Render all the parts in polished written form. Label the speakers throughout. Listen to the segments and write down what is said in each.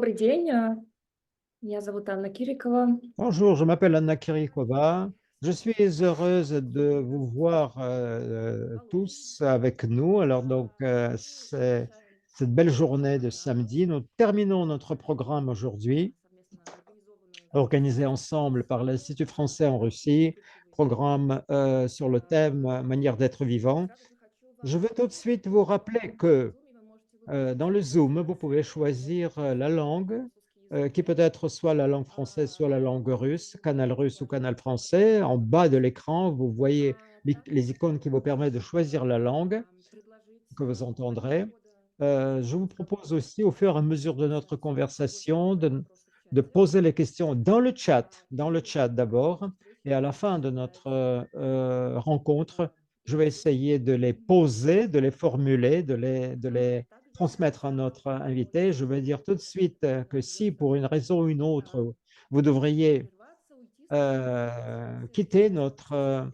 Speaker 1: Добрый день, меня зовут Анна Кирикова.
Speaker 2: Bonjour, je m'appelle Anna Kirikova. Je suis heureuse de vous voir tous avec nous. C'est cette belle journée de samedi. Nous terminons notre programme aujourd'hui, organisé ensemble par l'Institut français en Russie, programme sur le thème Manière d'être vivant. Je veux tout de suite vous rappeler que dans le Zoom, vous pouvez choisir la langue qui peut être soit la langue française, soit la langue russe, canal russe ou canal français. En bas de l'écran, vous voyez les icônes qui vous permettent de choisir la langue que vous entendrez. Je vous propose aussi, au fur et à mesure de notre conversation, de poser les questions dans le chat d'abord, et à la fin de notre rencontre, je vais essayer de les poser, de les formuler, de les transmettre à notre invité. Je vais dire tout de suite que si, pour une raison ou une autre, vous devriez quitter notre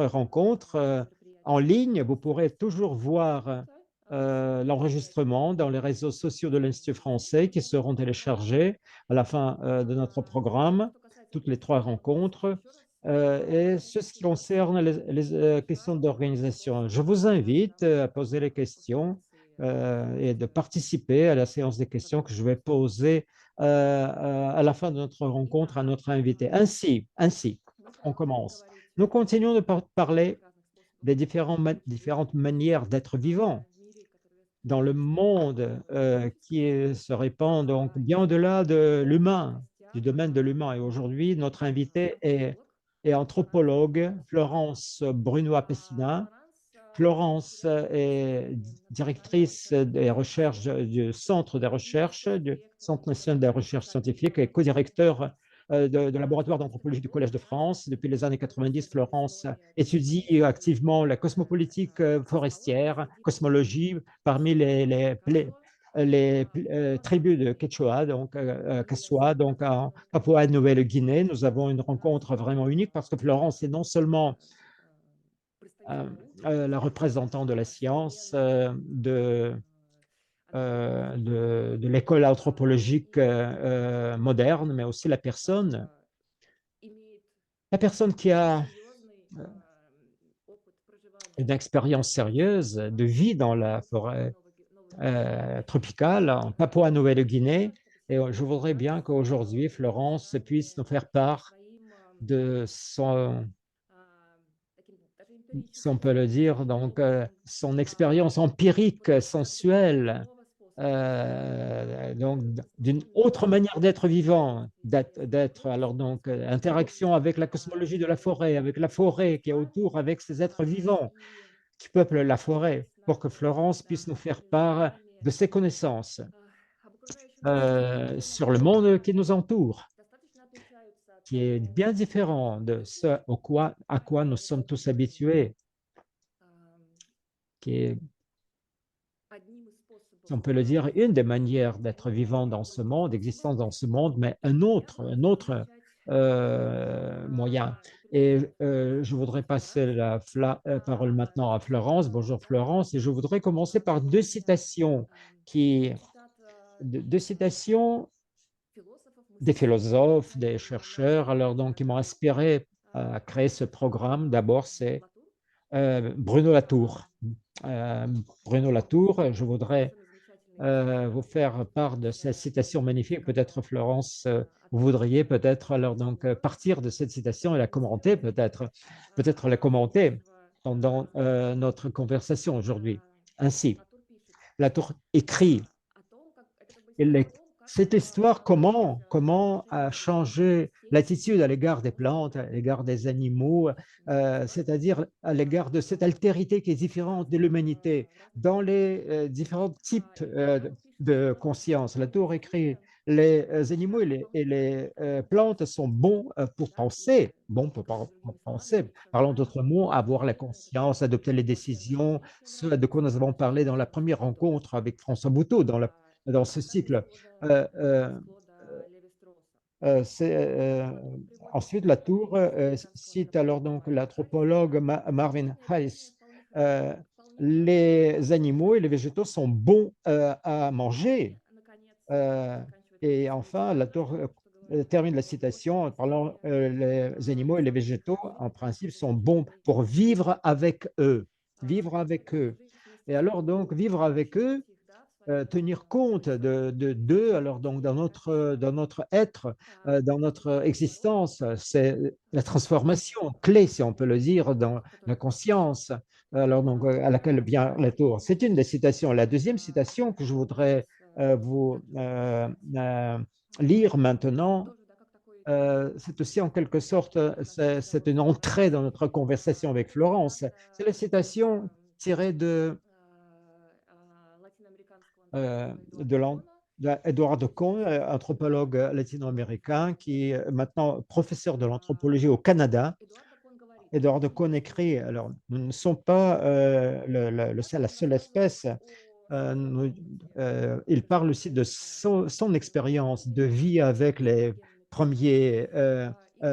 Speaker 2: rencontre en ligne, vous pourrez toujours voir l'enregistrement dans les réseaux sociaux de l'Institut français qui seront téléchargés à la fin de notre programme, toutes les trois rencontres. Et ce qui concerne les questions d'organisation, je vous invite à poser les questions et de participer à la séance des questions que je vais poser à la fin de notre rencontre à notre invité. Ainsi, on commence. Nous continuons de parler des différentes manières d'être vivant dans le monde se répand donc bien au-delà de l'humain, du domaine de l'humain. Et aujourd'hui, notre invité est anthropologue Florence Brunoy-Pessina. Florence est directrice des recherches du Centre des recherches, du Centre national des recherches scientifiques et co-directeur de laboratoire d'anthropologie du Collège de France. Depuis les années 90, Florence étudie activement la cosmopolitique forestière, cosmologie, parmi les tribus de Quechua, Kassoa, donc en Papouasie-Nouvelle-Guinée. Nous avons une rencontre vraiment unique parce que Florence est non seulement la représentante de la science, de l'école anthropologique moderne, mais aussi la personne qui a une expérience sérieuse de vie dans la forêt tropicale en Papouasie-Nouvelle-Guinée. Et je voudrais bien qu'aujourd'hui, Florence puisse nous faire part de si on peut le dire, son expérience empirique, sensuelle, donc d'une autre manière d'être vivant, interaction avec la cosmologie de la forêt, avec la forêt qui est autour, avec ces êtres vivants qui peuplent la forêt, pour que Florence puisse nous faire part de ses connaissances sur le monde qui nous entoure, qui est bien différent de ce à quoi nous sommes tous habitués, qui est, si on peut le dire, une des manières d'être vivant dans ce monde, d'existence dans ce monde, mais un autre moyen. Et je voudrais passer la parole maintenant à Florence. Bonjour Florence, et je voudrais commencer par deux citations des philosophes, des chercheurs, qui m'ont inspiré à créer ce programme. D'abord, c'est Bruno Latour. Euh, Bruno Latour, je voudrais vous faire part de cette citation magnifique. Peut-être, Florence, vous voudriez peut-être partir de cette citation et la commenter, peut-être la commenter pendant notre conversation aujourd'hui. Ainsi, Latour écrit, il cette histoire, comment a changé l'attitude à l'égard des plantes, à l'égard des animaux, c'est-à-dire à l'égard de cette altérité qui est différente de l'humanité dans les différents types de conscience. Latour écrit, les animaux et les plantes sont bons pour penser, pour penser. Parlons d'autres mots, avoir la conscience, adopter les décisions, ce de quoi nous avons parlé dans la première rencontre avec François Bouteau, dans ce cycle. Euh, euh, c'est, ensuite, la Tour cite alors donc l'anthropologue Marvin Hayes. Euh, les animaux et les végétaux sont bons à manger. Euh, et enfin, la tour termine la citation en parlant les animaux et les végétaux, en principe, sont bons pour vivre avec eux. Vivre avec eux. Et alors, donc, vivre avec eux, tenir compte d'eux, alors donc dans notre être, dans notre existence, c'est la transformation clé, si on peut le dire, dans la conscience, alors donc à laquelle vient la tour. C'est une des citations. La deuxième citation que je voudrais vous lire maintenant, c'est aussi en quelque sorte, c'est une entrée dans notre conversation avec Florence. C'est la citation tirée de Eduardo Kohn, anthropologue latino-américain, qui est maintenant professeur de l'anthropologie au Canada. Eduardo Kohn écrit, alors, nous ne sommes pas la seule espèce. Il parle aussi de son expérience de vie avec les premiers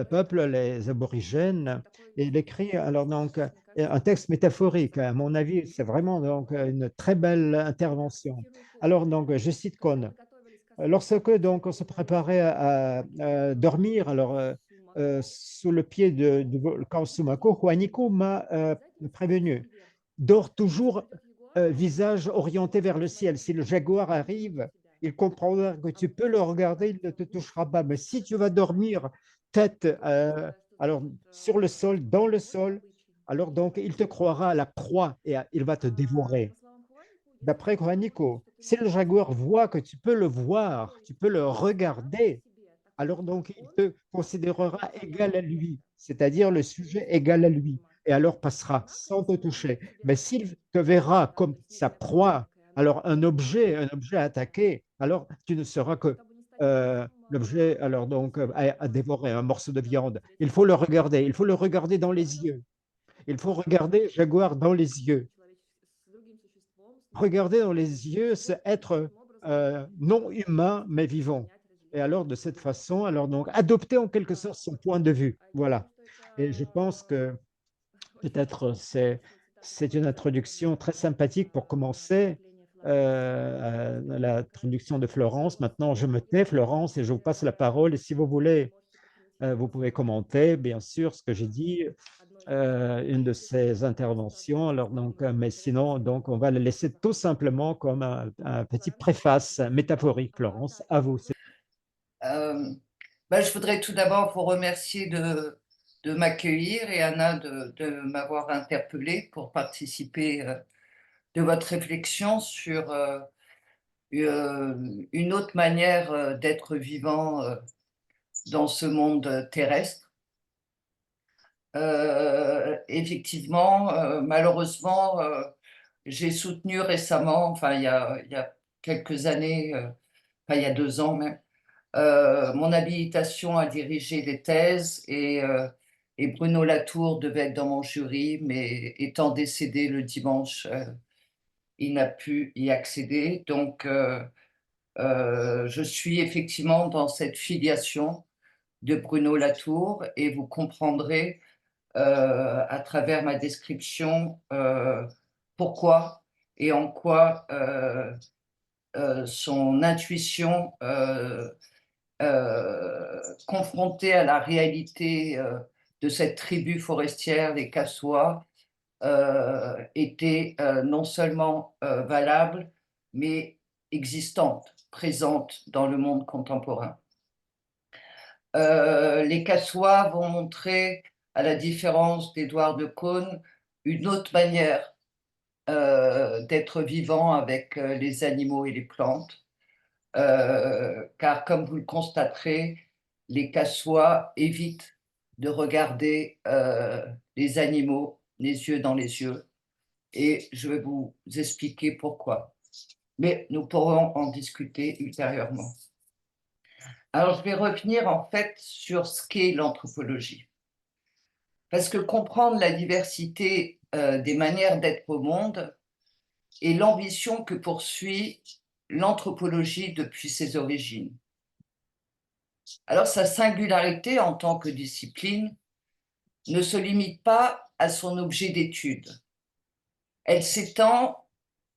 Speaker 2: peuples, les aborigènes. Et il écrit alors donc un texte métaphorique. À mon avis, c'est vraiment donc une très belle intervention. Alors donc, je cite Kohn. Lorsque donc on se préparait à dormir, alors sous le pied du volcan Sumaco, Juanico m'a prévenu. Dors toujours visage orienté vers le ciel. Si le jaguar arrive, il comprendra que tu peux le regarder, il ne te touchera pas. Mais si tu vas dormir tête alors sur le sol, dans le sol, alors donc il te croira à la proie et il va te dévorer. D'après Juanico, si le jaguar voit que tu peux le voir, tu peux le regarder, alors donc il te considérera égal à lui, c'est-à-dire le sujet égal à lui, et alors passera sans te toucher. Mais s'il te verra comme sa proie, alors un objet à attaquer, alors tu ne seras que l'objet alors donc à dévorer un morceau de viande. Il faut le regarder dans les yeux. Il faut regarder Jaguar dans les yeux. Regarder dans les yeux, c'est être non humain, mais vivant. Et alors, de cette façon, alors donc, adopter en quelque sorte son point de vue. Voilà. Et je pense que peut-être c'est une introduction très sympathique pour commencer l'introduction de Florence. Maintenant, je me tais, Florence, et je vous passe la parole. Et si vous voulez, vous pouvez commenter, bien sûr, ce que j'ai dit, une de ces interventions. Alors, donc, mais sinon, donc, on va le laisser tout simplement comme un petit préface métaphorique, Florence. À vous.
Speaker 3: Euh, je voudrais tout d'abord vous remercier de m'accueillir et Anna de m'avoir interpellée pour participer de votre réflexion sur une autre manière d'être vivant dans ce monde terrestre. Effectivement, malheureusement, j'ai soutenu récemment, enfin il y a quelques années, enfin il y a 2 ans même, mon habilitation à diriger des thèses et Bruno Latour devait être dans mon jury, mais étant décédé le dimanche, il n'a pu y accéder. Donc, je suis effectivement dans cette filiation de Bruno Latour et vous comprendrez à travers ma description pourquoi et en quoi son intuition confrontée à la réalité de cette tribu forestière, les Kassois, était non seulement valable, mais existante, présente dans le monde contemporain. Les Kassois vont montrer, à la différence d'Édouard de Caunes, une autre manière d'être vivant avec les animaux et les plantes, car comme vous le constaterez, les Kassois évitent de regarder les animaux les yeux dans les yeux, et je vais vous expliquer pourquoi. Mais nous pourrons en discuter ultérieurement. Alors, je vais revenir en fait sur ce qu'est l'anthropologie. Parce que comprendre la diversité des manières d'être au monde est l'ambition que poursuit l'anthropologie depuis ses origines. Alors, sa singularité en tant que discipline ne se limite pas à son objet d'étude. Elle s'étend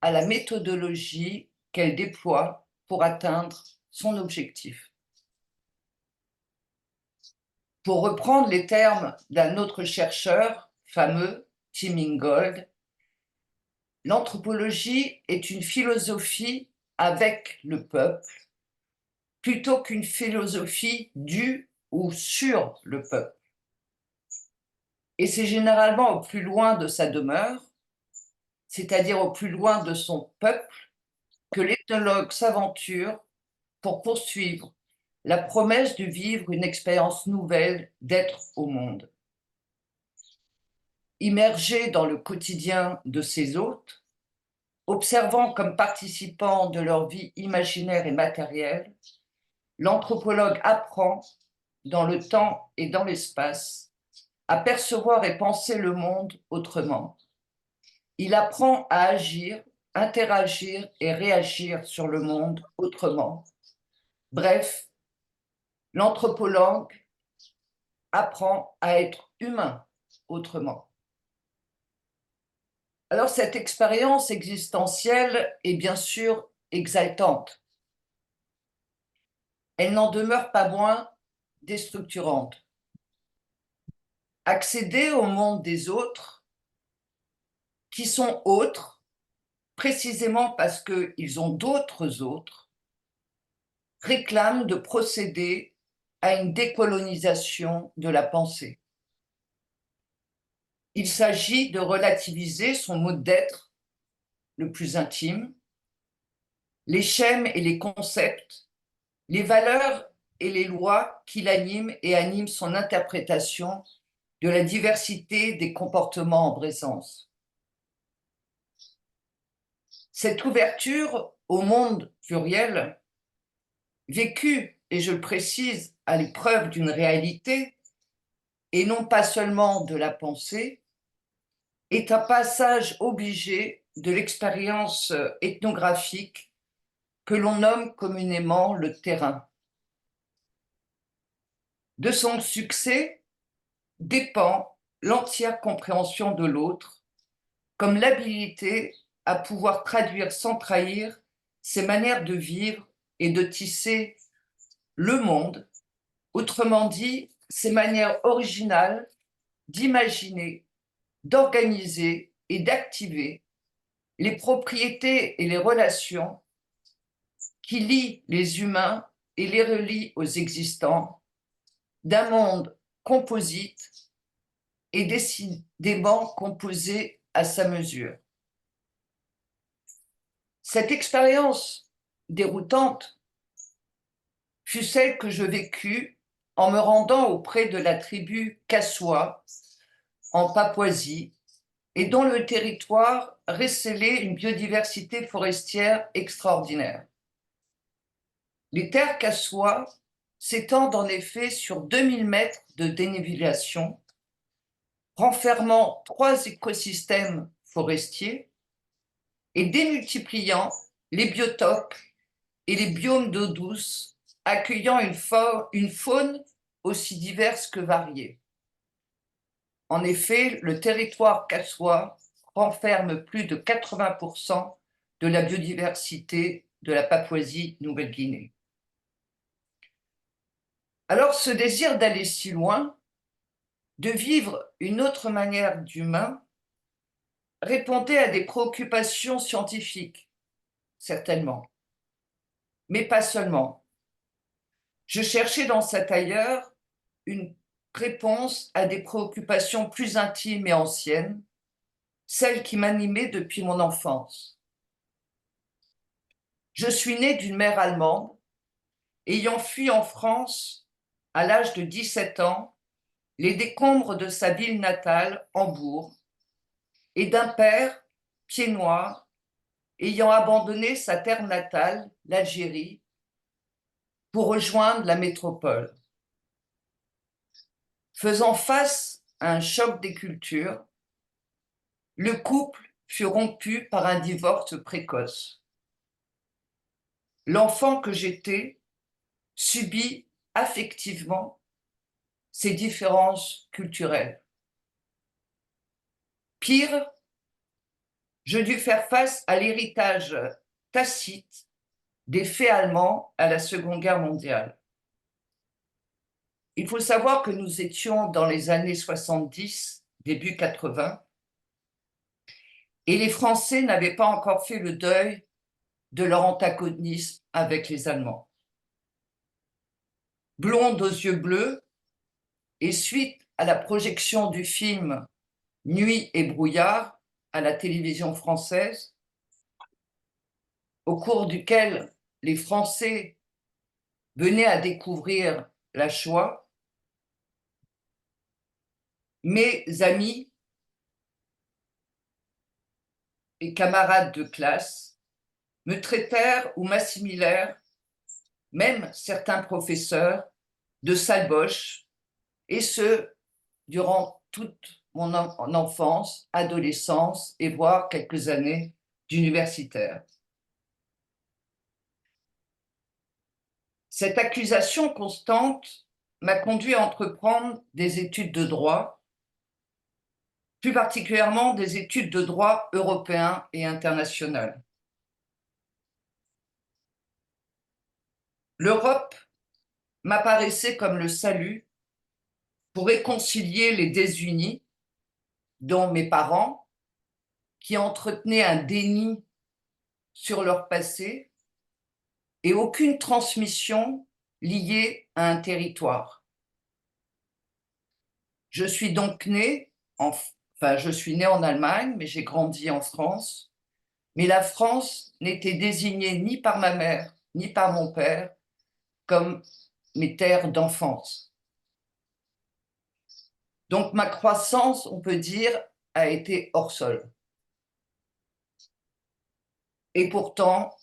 Speaker 3: à la méthodologie qu'elle déploie pour atteindre son objectif. Pour reprendre les termes d'un autre chercheur fameux, Tim Ingold, l'anthropologie est une philosophie avec le peuple plutôt qu'une philosophie du ou sur le peuple. Et c'est généralement au plus loin de sa demeure, c'est-à-dire au plus loin de son peuple, que l'ethnologue s'aventure pour poursuivre la promesse de vivre une expérience nouvelle d'être au monde. Immergé dans le quotidien de ses hôtes, observant comme participants de leur vie imaginaire et matérielle, l'anthropologue apprend, dans le temps et dans l'espace, à percevoir et penser le monde autrement. Il apprend à agir, interagir et réagir sur le monde autrement. Bref, l'anthropologue apprend à être humain autrement. Alors cette expérience existentielle est bien sûr exaltante. Elle n'en demeure pas moins déstructurante. Accéder au monde des autres, qui sont autres, précisément parce qu'ils ont d'autres autres, réclame de procéder à une décolonisation de la pensée. Il s'agit de relativiser son mode d'être le plus intime, les schèmes et les concepts, les valeurs et les lois qui l'animent et animent son interprétation de la diversité des comportements en présence. Cette ouverture au monde pluriel, vécue, et je le précise, à l'épreuve d'une réalité, et non pas seulement de la pensée, est un passage obligé de l'expérience ethnographique que l'on nomme communément le terrain. De son succès dépend l'entière compréhension de l'autre, comme l'habilité à pouvoir traduire sans trahir ses manières de vivre et de tisser le monde, autrement dit, ses manières originales d'imaginer, d'organiser et d'activer les propriétés et les relations qui lient les humains et les relient aux existants d'un monde composite et décidément composé à sa mesure. Cette expérience déroutante fut celle que je vécus en me rendant auprès de la tribu Kassoua en Papouasie et dont le territoire recélait une biodiversité forestière extraordinaire. Les terres Kassoua s'étendent en effet sur 2000 mètres de dénivellation, renfermant 3 écosystèmes forestiers et démultipliant les biotopes et les biomes d'eau douce, accueillant une faune aussi diverse que variée. En effet, le territoire kassoua renferme plus de 80% de la biodiversité de la Papouasie-Nouvelle-Guinée. Alors, ce désir d'aller si loin, de vivre une autre manière d'humain, répondait à des préoccupations scientifiques, certainement, mais pas seulement. Je cherchais dans cet ailleurs une réponse à des préoccupations plus intimes et anciennes, celles qui m'animaient depuis mon enfance. Je suis né d'une mère allemande, ayant fui en France à l'âge de 17 ans les décombres de sa ville natale, Hambourg, et d'un père, pied noir, ayant abandonné sa terre natale, l'Algérie, pour rejoindre la métropole. Faisant face à un choc des cultures, le couple fut rompu par un divorce précoce. L'enfant que j'étais subit affectivement ces différences culturelles. Pire, je dus faire face à l'héritage tacite des faits allemands à la Seconde Guerre mondiale. Il faut savoir que nous étions dans les années 70, début 80, et les Français n'avaient pas encore fait le deuil de leur antagonisme avec les Allemands. Blonde aux yeux bleus, et suite à la projection du film Nuit et brouillard à la télévision française, au cours duquel les Français venaient à découvrir la Shoah, mes amis et camarades de classe me traitèrent ou m'assimilèrent, même certains professeurs, de salboche, et ce, durant toute mon enfance, adolescence et voire quelques années d'universitaire. Cette accusation constante m'a conduit à entreprendre des études de droit, plus particulièrement des études de droit européen et international. L'Europe m'apparaissait comme le salut pour réconcilier les désunis, dont mes parents, qui entretenaient un déni sur leur passé et aucune transmission liée à un territoire. Je suis donc née je suis née en Allemagne, mais j'ai grandi en France. Mais la France n'était désignée ni par ma mère, ni par mon père comme mes terres d'enfance. Donc ma croissance, on peut dire, a été hors sol. Et pourtant,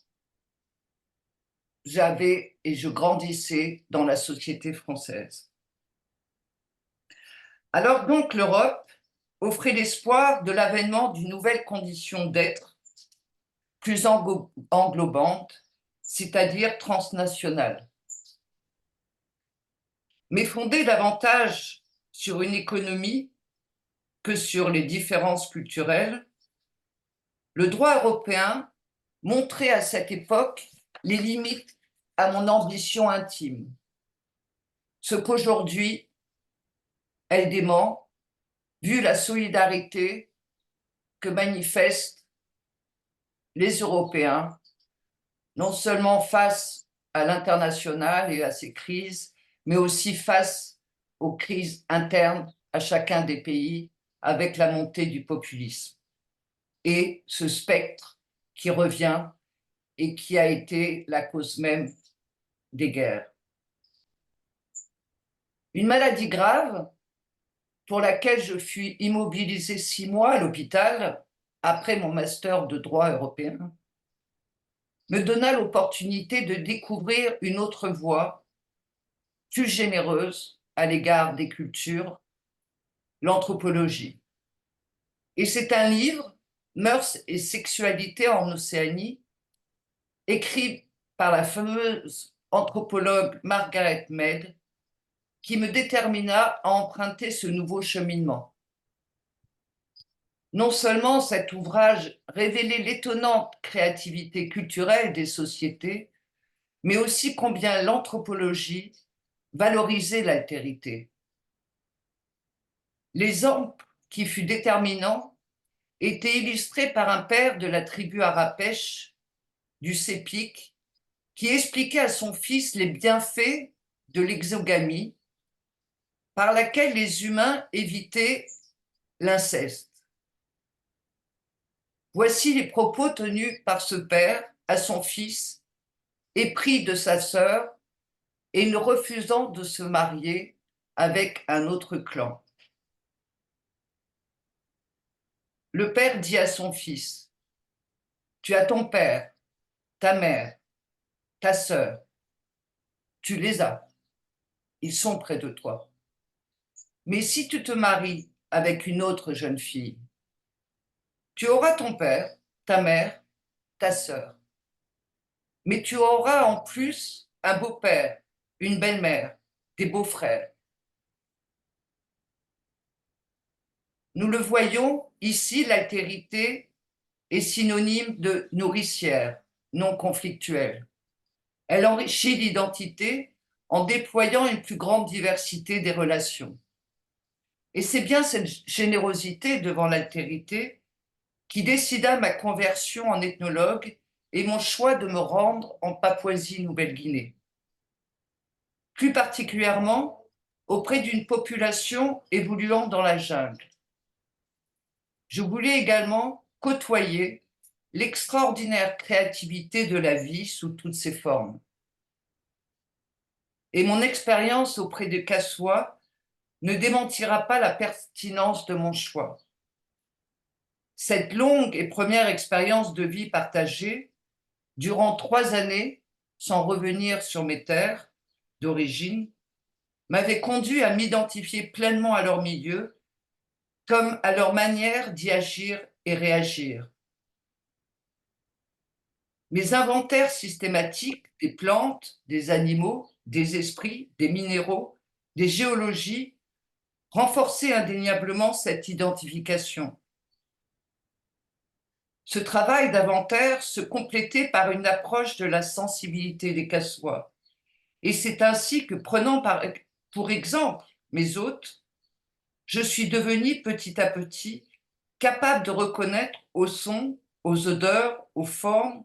Speaker 3: j'avais et je grandissais dans la société française. Alors donc l'Europe offrait l'espoir de l'avènement d'une nouvelle condition d'être plus englobante, c'est-à-dire transnationale. Mais fondée davantage sur une économie que sur les différences culturelles, le droit européen montrait à cette époque les limites à mon ambition intime. Ce qu'aujourd'hui, elle dément, vu la solidarité que manifestent les Européens, non seulement face à l'international et à ses crises, mais aussi face aux crises internes à chacun des pays avec la montée du populisme. Et ce spectre qui revient et qui a été la cause même des guerres. Une maladie grave pour laquelle je fus immobilisée 6 mois à l'hôpital après mon master de droit européen me donna l'opportunité de découvrir une autre voie plus généreuse à l'égard des cultures, l'anthropologie. Et c'est un livre, Mœurs et sexualité en Océanie, écrit par la fameuse anthropologue Margaret Mead, qui me détermina à emprunter ce nouveau cheminement. Non seulement cet ouvrage révélait l'étonnante créativité culturelle des sociétés, mais aussi combien l'anthropologie valorisait l'altérité. L'exemple qui fut déterminant était illustré par un père de la tribu Arapesh du Sepik qui expliquait à son fils les bienfaits de l'exogamie par laquelle les humains évitaient l'inceste. Voici les propos tenus par ce père à son fils, épris de sa sœur et ne refusant de se marier avec un autre clan. Le père dit à son fils, « Tu as ton père, ta mère, ta sœur, tu les as, ils sont près de toi. Mais si tu te maries avec une autre jeune fille, tu auras ton père, ta mère, ta sœur. Mais tu auras en plus un beau-père, une belle-mère, des beaux-frères. » Nous le voyons, ici, l'altérité est synonyme de nourricière, non conflictuelle. Elle enrichit l'identité en déployant une plus grande diversité des relations. Et c'est bien cette générosité devant l'altérité qui décida ma conversion en ethnologue et mon choix de me rendre en Papouasie-Nouvelle-Guinée. Plus particulièrement auprès d'une population évoluant dans la jungle. Je voulais également côtoyer l'extraordinaire créativité de la vie sous toutes ses formes. Et mon expérience auprès de Kassoua ne démentira pas la pertinence de mon choix. Cette longue et première expérience de vie partagée, durant 3 années, sans revenir sur mes terres d'origine, m'avait conduit à m'identifier pleinement à leur milieu, comme à leur manière d'y agir et réagir. Mes inventaires systématiques des plantes, des animaux, des esprits, des minéraux, des géologies renforçaient indéniablement cette identification. Ce travail d'inventaire se complétait par une approche de la sensibilité des Kassoua. Et c'est ainsi que, prenant pour exemple mes hôtes, je suis devenue petit à petit capable de reconnaître aux sons, aux odeurs, aux formes,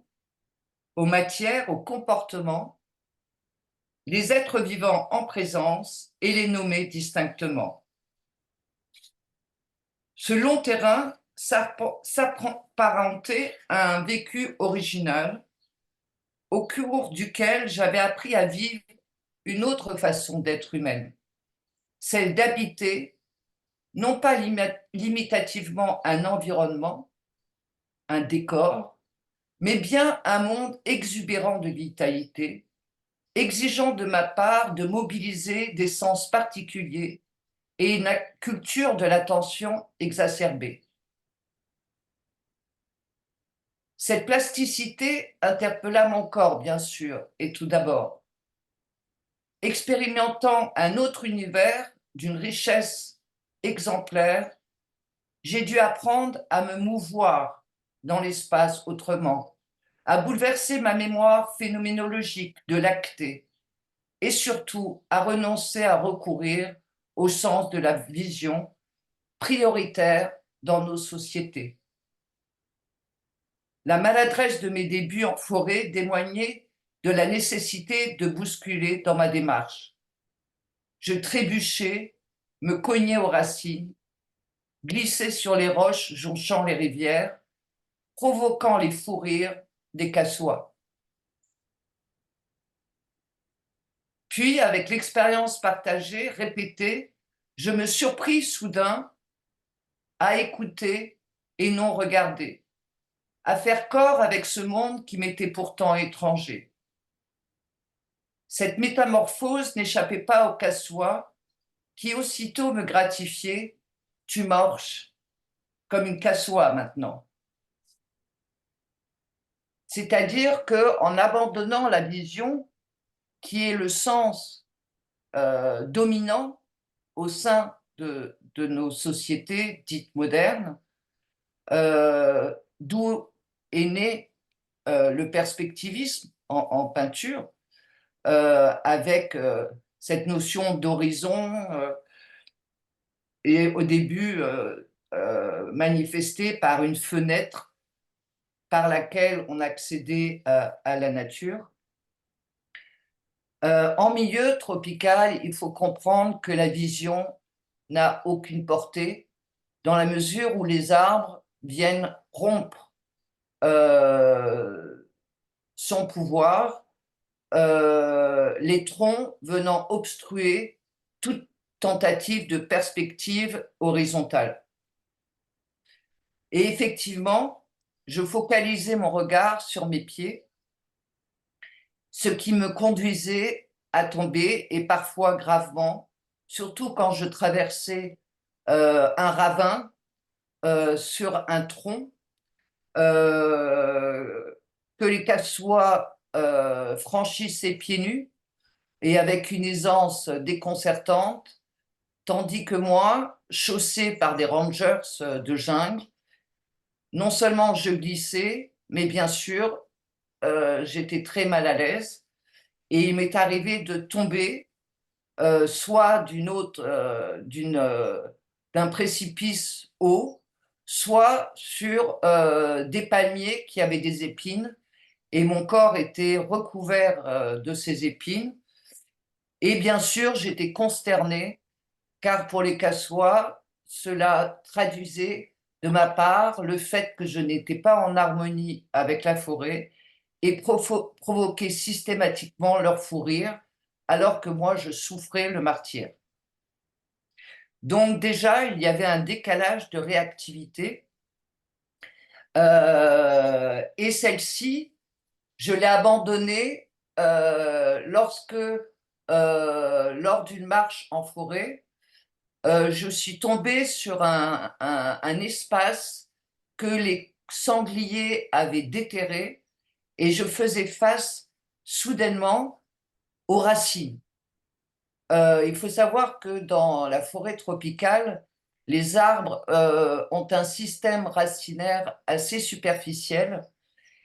Speaker 3: aux matières, aux comportements, les êtres vivants en présence et les nommer distinctement. Ce long terrain s'apparentait à un vécu original au cours duquel j'avais appris à vivre une autre façon d'être humaine, celle d'habiter non pas limitativement un environnement, un décor, mais bien un monde exubérant de vitalité, exigeant de ma part de mobiliser des sens particuliers et une culture de l'attention exacerbée. Cette plasticité interpella mon corps, bien sûr, et tout d'abord. Expérimentant un autre univers d'une richesse exemplaire, j'ai dû apprendre à me mouvoir dans l'espace autrement, à bouleverser ma mémoire phénoménologique de l'acté et surtout à renoncer à recourir au sens de la vision prioritaire dans nos sociétés. La maladresse de mes débuts en forêt témoignait de la nécessité de bousculer dans ma démarche. Je trébuchais, me cognais aux racines, glissais sur les roches jonchant les rivières, provoquant les fous rires des Kassoua. Puis, avec l'expérience partagée, répétée, je me surpris soudain à écouter et non regarder, à faire corps avec ce monde qui m'était pourtant étranger. Cette métamorphose n'échappait pas au Kassoua, qui aussitôt me gratifiait. Tu marches comme une Kassoua maintenant. C'est-à-dire qu'en abandonnant la vision qui est le sens dominant au sein de nos sociétés dites modernes, d'où est né le perspectivisme en peinture, avec cette notion d'horizon et au début manifestée par une fenêtre par laquelle on accédait à la nature. En milieu tropical, il faut comprendre que la vision n'a aucune portée dans la mesure où les arbres viennent rompre son pouvoir, les troncs venant obstruer toute tentative de perspective horizontale. Et effectivement, je focalisais mon regard sur mes pieds, ce qui me conduisait à tomber, et parfois gravement, surtout quand je traversais un ravin sur un tronc, que les Kassoua franchissaient pieds nus et avec une aisance déconcertante, tandis que moi, chaussé par des rangers de jungle, non seulement je glissais, mais bien sûr, j'étais très mal à l'aise et il m'est arrivé de tomber soit d'un précipice haut, soit sur des palmiers qui avaient des épines, et mon corps était recouvert de ces épines. Et bien sûr, j'étais consternée, car pour les Cassois, cela traduisait de ma part le fait que je n'étais pas en harmonie avec la forêt et provoquait systématiquement leur fou rire, alors que moi, je souffrais le martyre. Donc déjà, il y avait un décalage de réactivité, et celle-ci, je l'ai abandonnée lorsque, lors d'une marche en forêt, je suis tombée sur un espace que les sangliers avaient déterré, et je faisais face soudainement aux racines. Il faut savoir que dans la forêt tropicale, les arbres ont un système racinaire assez superficiel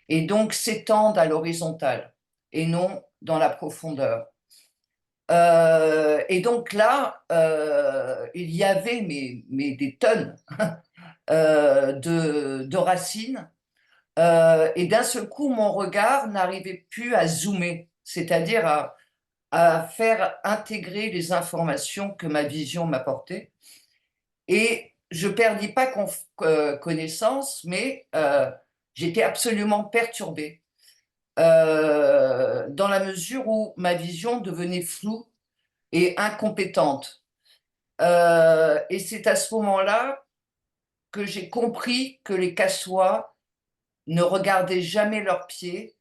Speaker 3: et donc s'étendent à l'horizontale et non dans la profondeur. Et donc là, il y avait des tonnes de racines, et d'un seul coup, mon regard n'arrivait plus à zoomer, c'est-à-dire à faire intégrer les informations que ma vision m'apportait. Et je ne perdis pas connaissance, mais j'étais absolument perturbée, dans la mesure où ma vision devenait floue et incompétente. Et c'est à ce moment-là que j'ai compris que les Cassois ne regardaient jamais leurs pieds,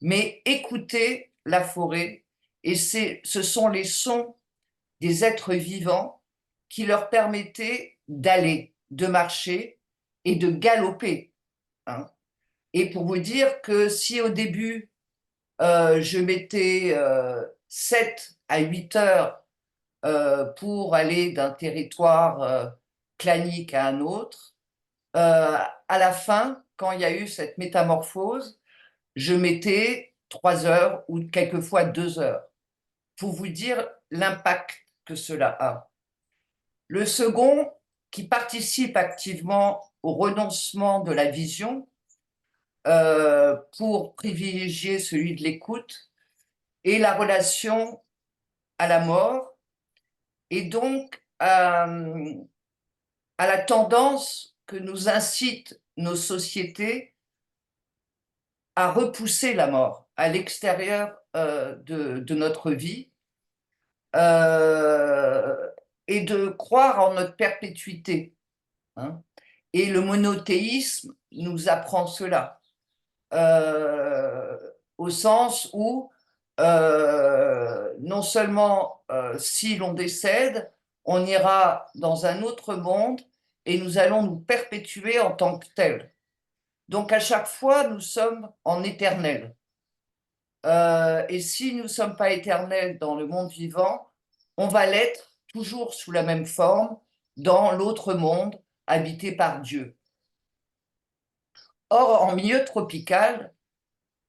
Speaker 3: mais écoutaient la forêt. Et ce sont les sons des êtres vivants qui leur permettaient d'aller, de marcher et de galoper, hein. Et pour vous dire que si au début, je mettais 7 à 8 heures pour aller d'un territoire clanique à un autre, à la fin, quand il y a eu cette métamorphose, je mettais 3 heures ou quelquefois 2 heures, pour vous dire l'impact que cela a. Le second, qui participe activement au renoncement de la vision pour privilégier celui de l'écoute, est la relation à la mort et donc à la tendance que nous incitent nos sociétés à repousser la mort à l'extérieur de notre vie, et de croire en notre perpétuité, hein. Et le monothéisme nous apprend cela, au sens où non seulement si l'on décède, on ira dans un autre monde et nous allons nous perpétuer en tant que tels. Donc à chaque fois, nous sommes en éternel. Et si nous ne sommes pas éternels dans le monde vivant, on va l'être toujours sous la même forme dans l'autre monde habité par Dieu. Or, en milieu tropical,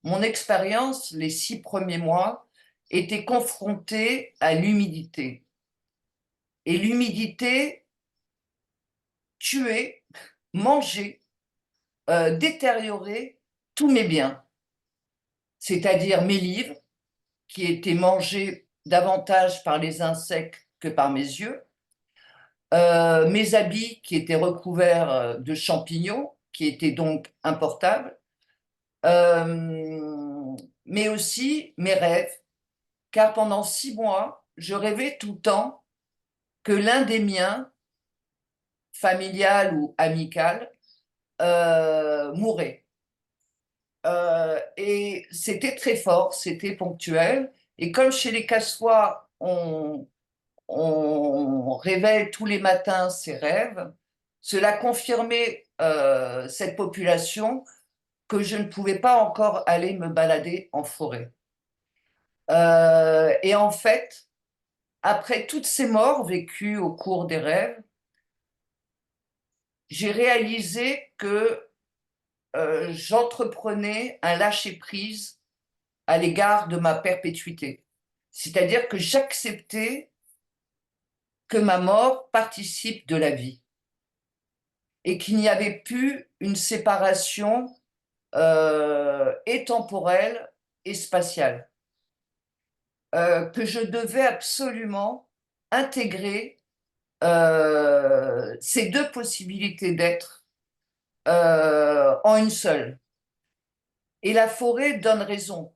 Speaker 3: mon expérience, les 6 premiers mois, était confrontée à l'humidité. Et l'humidité tuait, mangeait, détériorait tous mes biens, c'est-à-dire mes livres, qui étaient mangés davantage par les insectes que par mes yeux, mes habits qui étaient recouverts de champignons, qui étaient donc importables, mais aussi mes rêves, car pendant 6 mois, je rêvais tout le temps que l'un des miens, familial ou amical, mourait. Et c'était très fort, c'était ponctuel. Et comme chez les Cassois, on révèle tous les matins ses rêves, cela confirmait cette population que je ne pouvais pas encore aller me balader en forêt. Et en fait, après toutes ces morts vécues au cours des rêves, j'ai réalisé que j'entreprenais un lâcher-prise à l'égard de ma perpétuité. C'est-à-dire que j'acceptais que ma mort participe de la vie et qu'il n'y avait plus une séparation et temporelle et spatiale, que je devais absolument intégrer ces deux possibilités d'être en une seule. Et la forêt donne raison,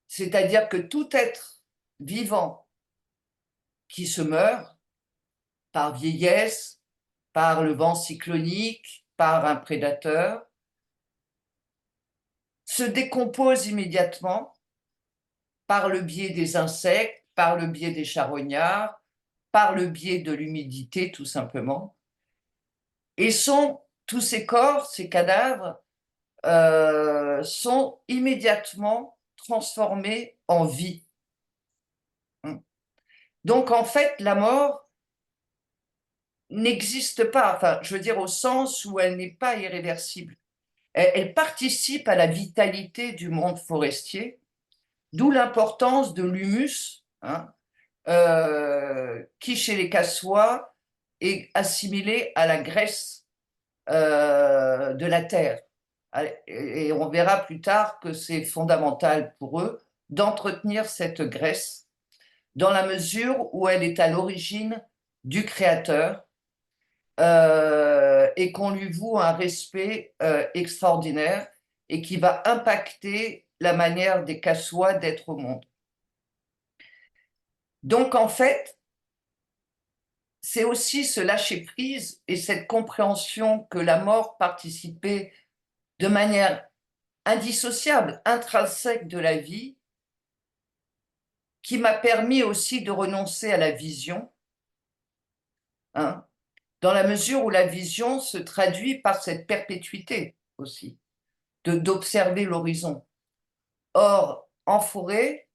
Speaker 3: c'est-à-dire que tout être vivant qui se meurt par vieillesse, par le vent cyclonique, par un prédateur, se décompose immédiatement par le biais des insectes, par le biais des charognards, par le biais de l'humidité tout simplement. Et tous ces corps, ces cadavres, sont immédiatement transformés en vie. Donc en fait, la mort n'existe pas, enfin, je veux dire au sens où elle n'est pas irréversible. Elle participe à la vitalité du monde forestier, d'où l'importance de l'humus, qui chez les Cassois est assimilé à la graisse de la terre. Et on verra plus tard que c'est fondamental pour eux d'entretenir cette graisse dans la mesure où elle est à l'origine du Créateur et qu'on lui voue un respect extraordinaire et qui va impacter la manière des Cassois d'être au monde. Donc en fait, c'est aussi ce lâcher-prise et cette compréhension que la mort participait de manière indissociable, intrinsèque de la vie, qui m'a permis aussi de renoncer à la vision, dans la mesure où la vision se traduit par cette perpétuité aussi, d'observer l'horizon. Or, en forêt,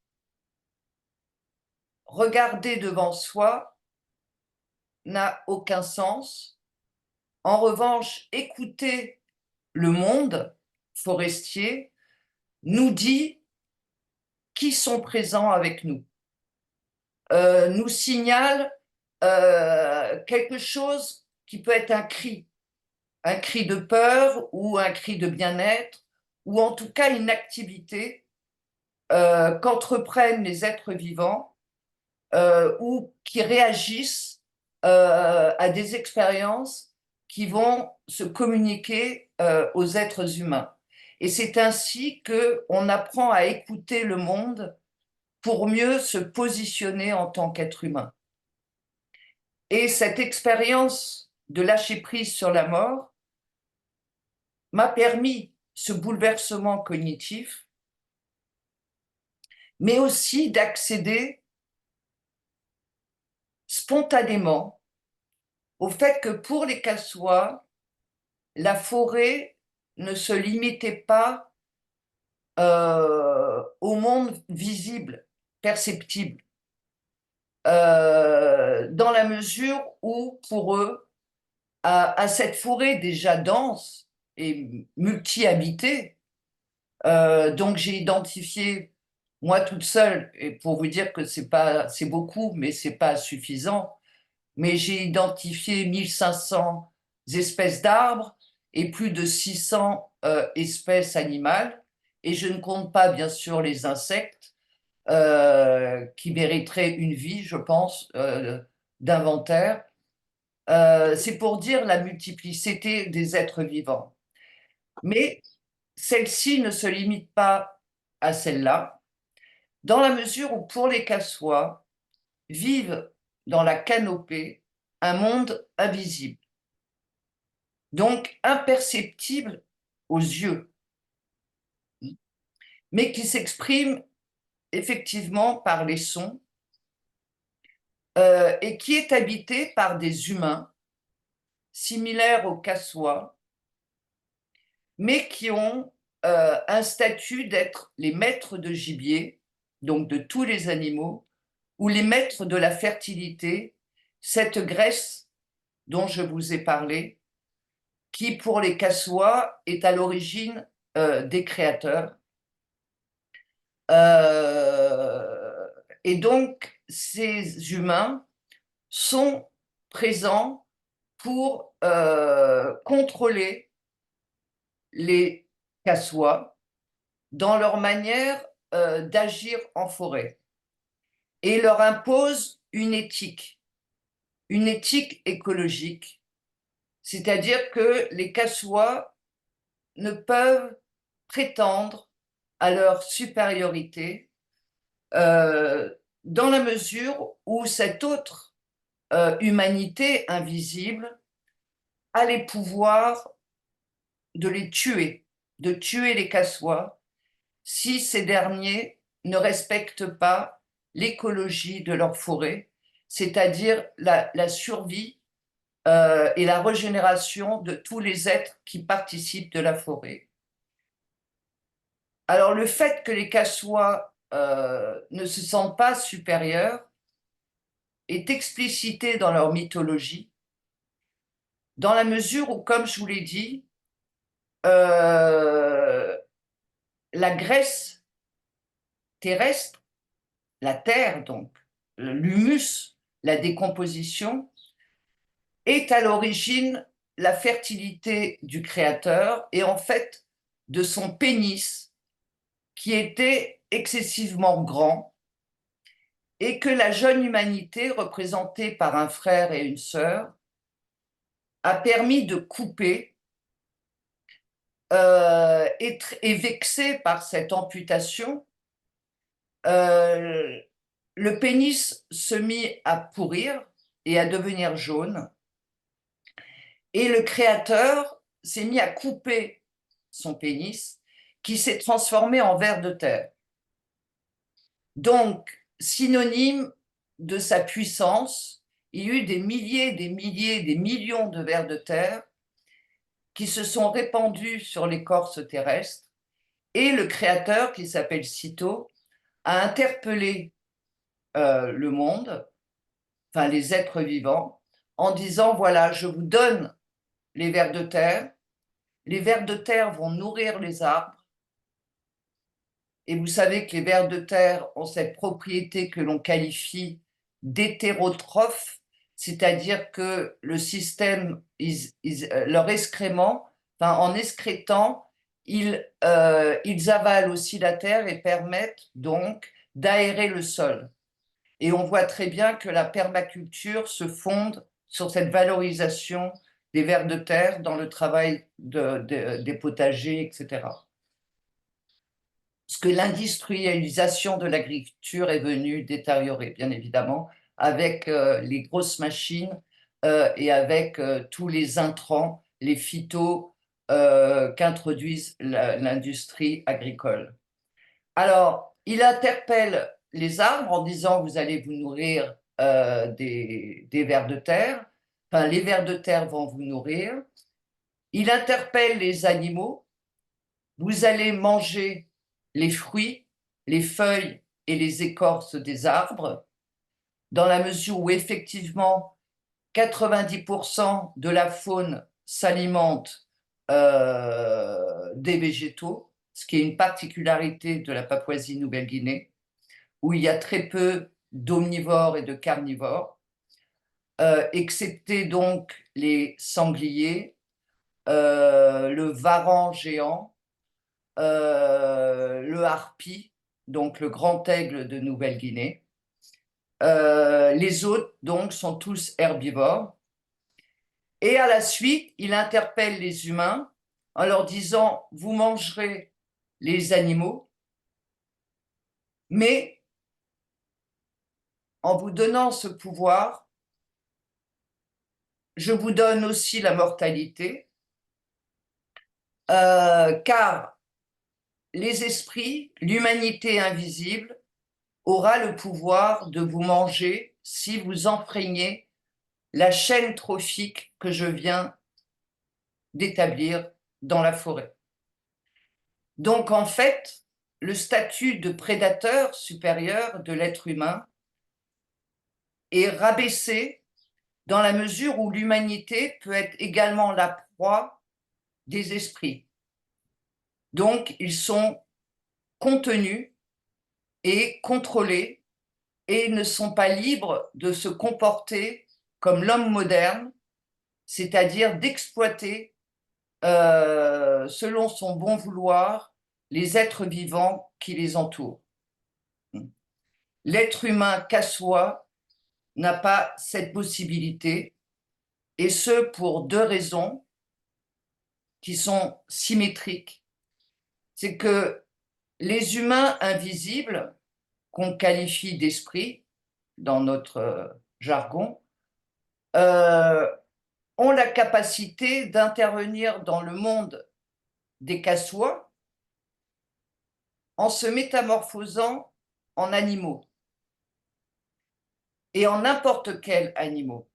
Speaker 3: regarder devant soi n'a aucun sens. En revanche, écouter le monde forestier nous dit qui sont présents avec nous, nous signale quelque chose qui peut être un cri de peur ou un cri de bien-être, ou en tout cas une activité qu'entreprennent les êtres vivants ou qui réagissent à des expériences qui vont se communiquer aux êtres humains. Et c'est ainsi qu'on apprend à écouter le monde pour mieux se positionner en tant qu'être humain. Et cette expérience de lâcher prise sur la mort m'a permis ce bouleversement cognitif, mais aussi d'accéder spontanément au fait que pour les Cassois, la forêt ne se limitait pas au monde visible, perceptible, dans la mesure où, pour eux, à cette forêt déjà dense et multi-habitée, donc j'ai identifié, moi toute seule, et pour vous dire que c'est beaucoup, mais c'est pas suffisant, mais j'ai identifié 1500 espèces d'arbres et plus de 600 espèces animales, et je ne compte pas bien sûr les insectes qui mériteraient une vie, je pense, d'inventaire. C'est pour dire la multiplicité des êtres vivants. Mais celle-ci ne se limite pas à celle-là, dans la mesure où pour les Cassois, vivent dans la canopée un monde invisible, donc imperceptible aux yeux, mais qui s'exprime effectivement par les sons et qui est habité par des humains similaires aux Cassois, mais qui ont un statut d'être les maîtres de gibier, donc de tous les animaux, ou les maîtres de la fertilité, cette graisse dont je vous ai parlé, qui pour les Cassois est à l'origine des créateurs. Et donc, ces humains sont présents pour contrôler les Kassois dans leur manière d'agir en forêt et leur imposent une éthique écologique, c'est-à-dire que les Kassois ne peuvent prétendre à leur supériorité dans la mesure où cette autre humanité invisible a les pouvoirs de les tuer, de tuer les Kassois si ces derniers ne respectent pas l'écologie de leur forêt, c'est-à-dire la survie et la régénération de tous les êtres qui participent de la forêt. Alors le fait que les Kassois ne se sentent pas supérieurs est explicité dans leur mythologie, dans la mesure où, comme je vous l'ai dit, la graisse terrestre, la terre donc, l'humus, la décomposition, est à l'origine la fertilité du Créateur et en fait de son pénis qui était excessivement grand et que la jeune humanité, représentée par un frère et une sœur, a permis de couper et vexée par cette amputation, le pénis se mit à pourrir et à devenir jaune. Et le Créateur s'est mis à couper son pénis, qui s'est transformé en ver de terre. Donc, synonyme de sa puissance, il y a eu des milliers, des milliers, des millions de vers de terre qui se sont répandus sur l'écorce terrestre, et le Créateur, qui s'appelle Sitôt, a interpellé le monde, enfin les êtres vivants, en disant, voilà, je vous donne les vers de terre vont nourrir les arbres, et vous savez que les vers de terre ont cette propriété que l'on qualifie d'hétérotrophe, c'est-à-dire que le système, leur excrément, enfin, en excrétant, ils avalent aussi la terre et permettent donc d'aérer le sol. Et on voit très bien que la permaculture se fonde sur cette valorisation des vers de terre dans le travail des potagers, etc. Ce que l'industrialisation de l'agriculture est venue détériorer, bien évidemment, avec les grosses machines et avec tous les intrants, les phytos qu'introduisent l'industrie agricole. Alors, il interpelle les arbres en disant, vous allez vous nourrir des vers de terre, enfin, les vers de terre vont vous nourrir. Il interpelle les animaux, vous allez manger les fruits, les feuilles et les écorces des arbres, dans la mesure où effectivement 90% de la faune s'alimente des végétaux, ce qui est une particularité de la Papouasie-Nouvelle-Guinée, où il y a très peu d'omnivores et de carnivores, excepté donc les sangliers, le varan géant, le harpie, donc le grand aigle de Nouvelle-Guinée. Les autres, donc, sont tous herbivores. Et à la suite, il interpelle les humains en leur disant, vous mangerez les animaux, mais en vous donnant ce pouvoir, je vous donne aussi la mortalité, car les esprits, l'humanité invisible, aura le pouvoir de vous manger si vous enfreignez la chaîne trophique que je viens d'établir dans la forêt. Donc en fait, le statut de prédateur supérieur de l'être humain est rabaissé dans la mesure où l'humanité peut être également la proie des esprits. Donc ils sont contenus et contrôlés et ne sont pas libres de se comporter comme l'homme moderne, c'est-à-dire d'exploiter selon son bon vouloir les êtres vivants qui les entourent. L'être humain qu'à soi n'a pas cette possibilité, et ce pour deux raisons qui sont symétriques. C'est que les humains invisibles, qu'on qualifie d'esprit dans notre jargon, ont la capacité d'intervenir dans le monde des Kassois en se métamorphosant en animaux, et en n'importe quels animaux,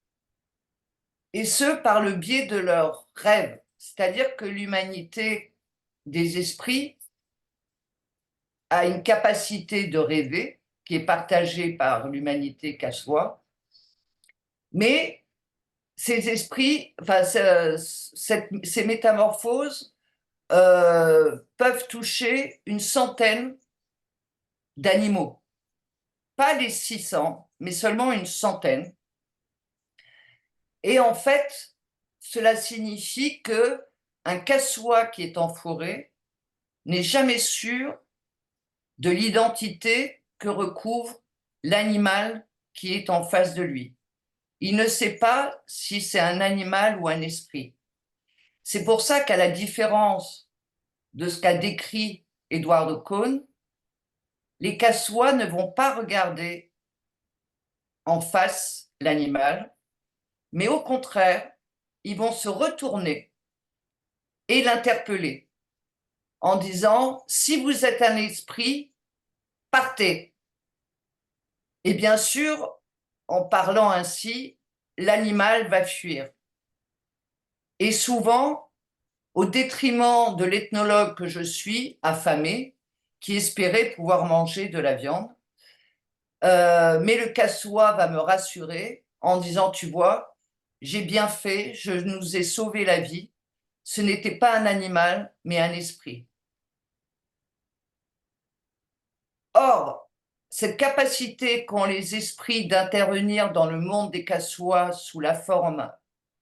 Speaker 3: et ce par le biais de leurs rêves, c'est-à-dire que l'humanité des esprits a une capacité de rêver qui est partagée par l'humanité kassois, mais ces esprits, enfin, ces métamorphoses peuvent toucher une centaine d'animaux. Pas les 600, mais seulement une centaine. Et en fait, cela signifie qu'un kassois qui est en forêt n'est jamais sûr de l'identité que recouvre l'animal qui est en face de lui. Il ne sait pas si c'est un animal ou un esprit. C'est pour ça qu'à la différence de ce qu'a décrit Eduardo Kohn, les Kassois ne vont pas regarder en face l'animal, mais au contraire, ils vont se retourner et l'interpeller en disant « Si vous êtes un esprit, partez ». Et bien sûr, en parlant ainsi, l'animal va fuir. Et souvent, au détriment de l'ethnologue que je suis, affamé, qui espérait pouvoir manger de la viande. Mais le kassois va me rassurer en disant « Tu vois, j'ai bien fait, je nous ai sauvé la vie. Ce n'était pas un animal, mais un esprit. » Or, cette capacité qu'ont les esprits d'intervenir dans le monde des kassois sous la forme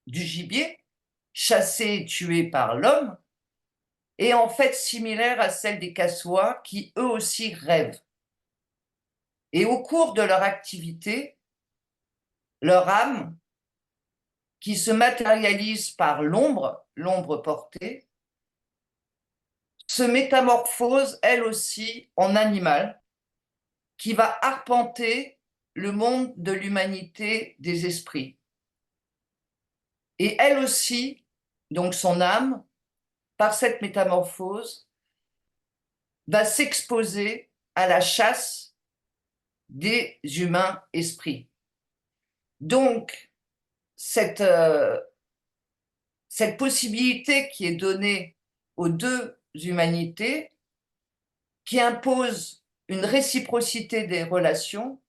Speaker 3: du gibier, chassé et tué par l'homme, est en fait similaire à celle des kassois qui eux aussi rêvent. Et au cours de leur activité, leur âme, qui se matérialise par l'ombre portée, se métamorphose elle aussi en animal qui va arpenter le monde de l'humanité des esprits. Et elle aussi, donc son âme, par cette métamorphose, va s'exposer à la chasse des humains esprits. Donc, cette possibilité qui est donnée aux deux humanités, qui impose une réciprocité des relations,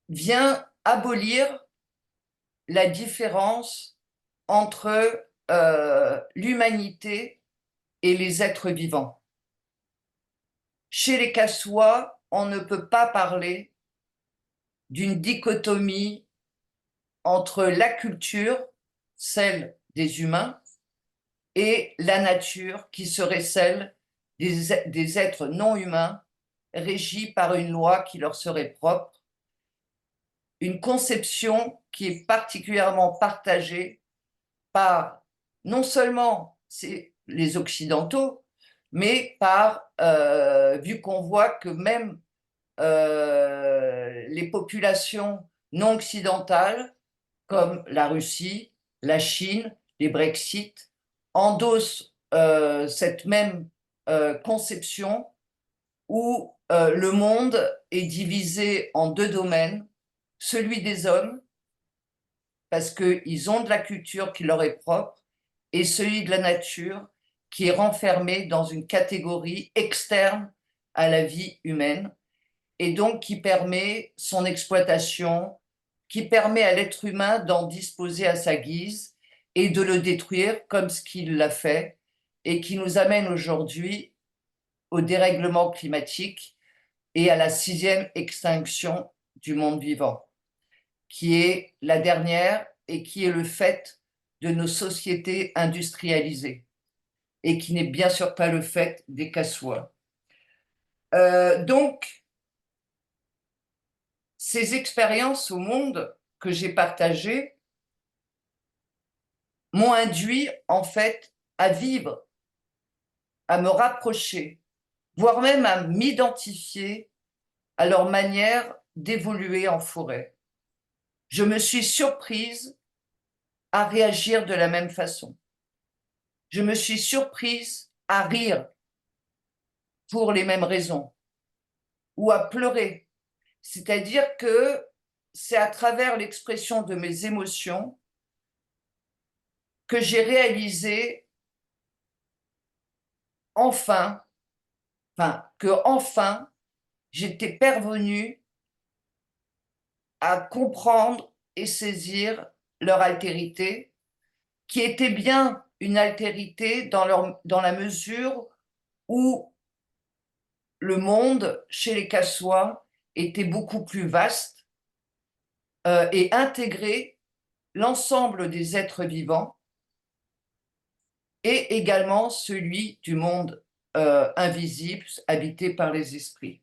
Speaker 3: vient abolir la différence entre l'humanité et les êtres vivants. Chez les Kassois, on ne peut pas parler d'une dichotomie entre la culture, celle des humains, et la nature, qui serait celle des êtres non humains, régis par une loi qui leur serait propre, une conception qui est particulièrement partagée par non seulement les Occidentaux, mais vu qu'on voit que même les populations non occidentales, comme la Russie, la Chine, les Brexit, endossent cette même conception où le monde est divisé en deux domaines, celui des hommes, parce qu'ils ont de la culture qui leur est propre, et celui de la nature, qui est renfermé dans une catégorie externe à la vie humaine, et donc qui permet son exploitation, qui permet à l'être humain d'en disposer à sa guise et de le détruire comme ce qu'il l'a fait, et qui nous amène aujourd'hui au dérèglement climatique et à la 6e extinction du monde vivant, qui est la dernière et qui est le fait de nos sociétés industrialisées et qui n'est bien sûr pas le fait des Cassois. Donc, ces expériences au monde que j'ai partagées m'ont induit en fait à vivre, à me rapprocher, voire même à m'identifier à leur manière d'évoluer en forêt. Je me suis surprise à réagir de la même façon. Je me suis surprise à rire pour les mêmes raisons ou à pleurer. C'est-à-dire que c'est à travers l'expression de mes émotions que j'ai réalisé enfin, j'étais parvenue à comprendre et saisir leur altérité, qui était bien une altérité dans la mesure où le monde chez les Cassois était beaucoup plus vaste et intégrait l'ensemble des êtres vivants et également celui du monde invisible habité par les esprits.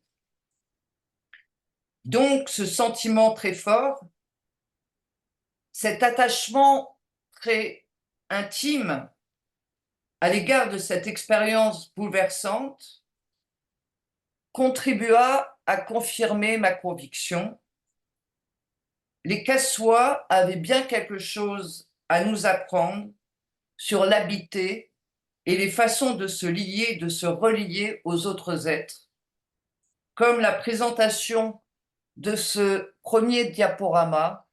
Speaker 3: Donc ce sentiment très fort, cet attachement très intime à l'égard de cette expérience bouleversante contribua à confirmer ma conviction. Les Cassois avaient bien quelque chose à nous apprendre sur l'habiter et les façons de se lier, de se relier aux autres êtres, comme la présentation de ce premier diaporama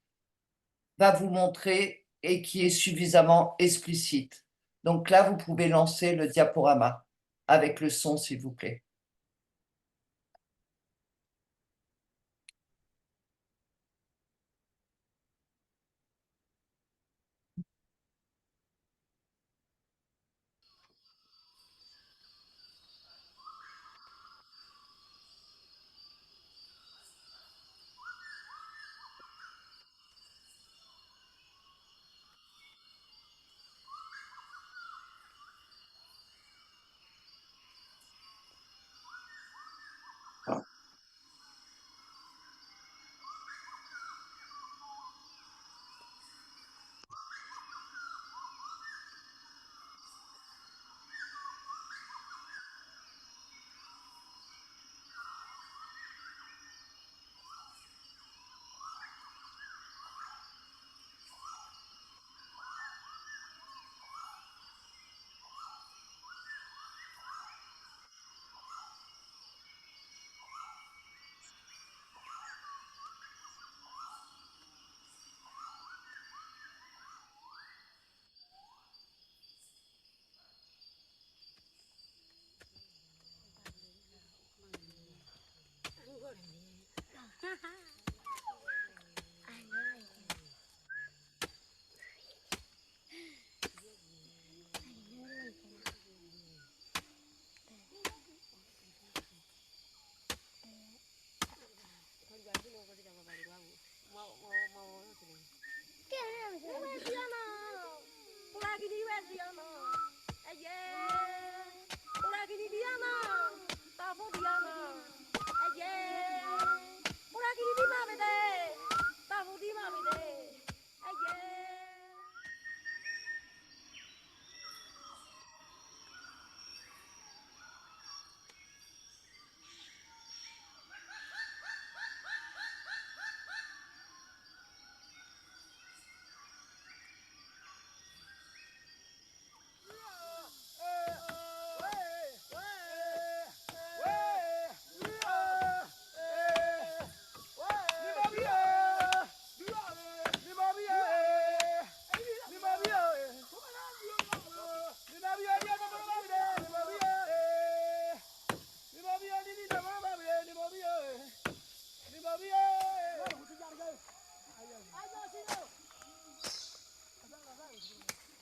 Speaker 3: va vous montrer et qui est suffisamment explicite. Donc là, vous pouvez lancer le diaporama avec le son, s'il vous plaît.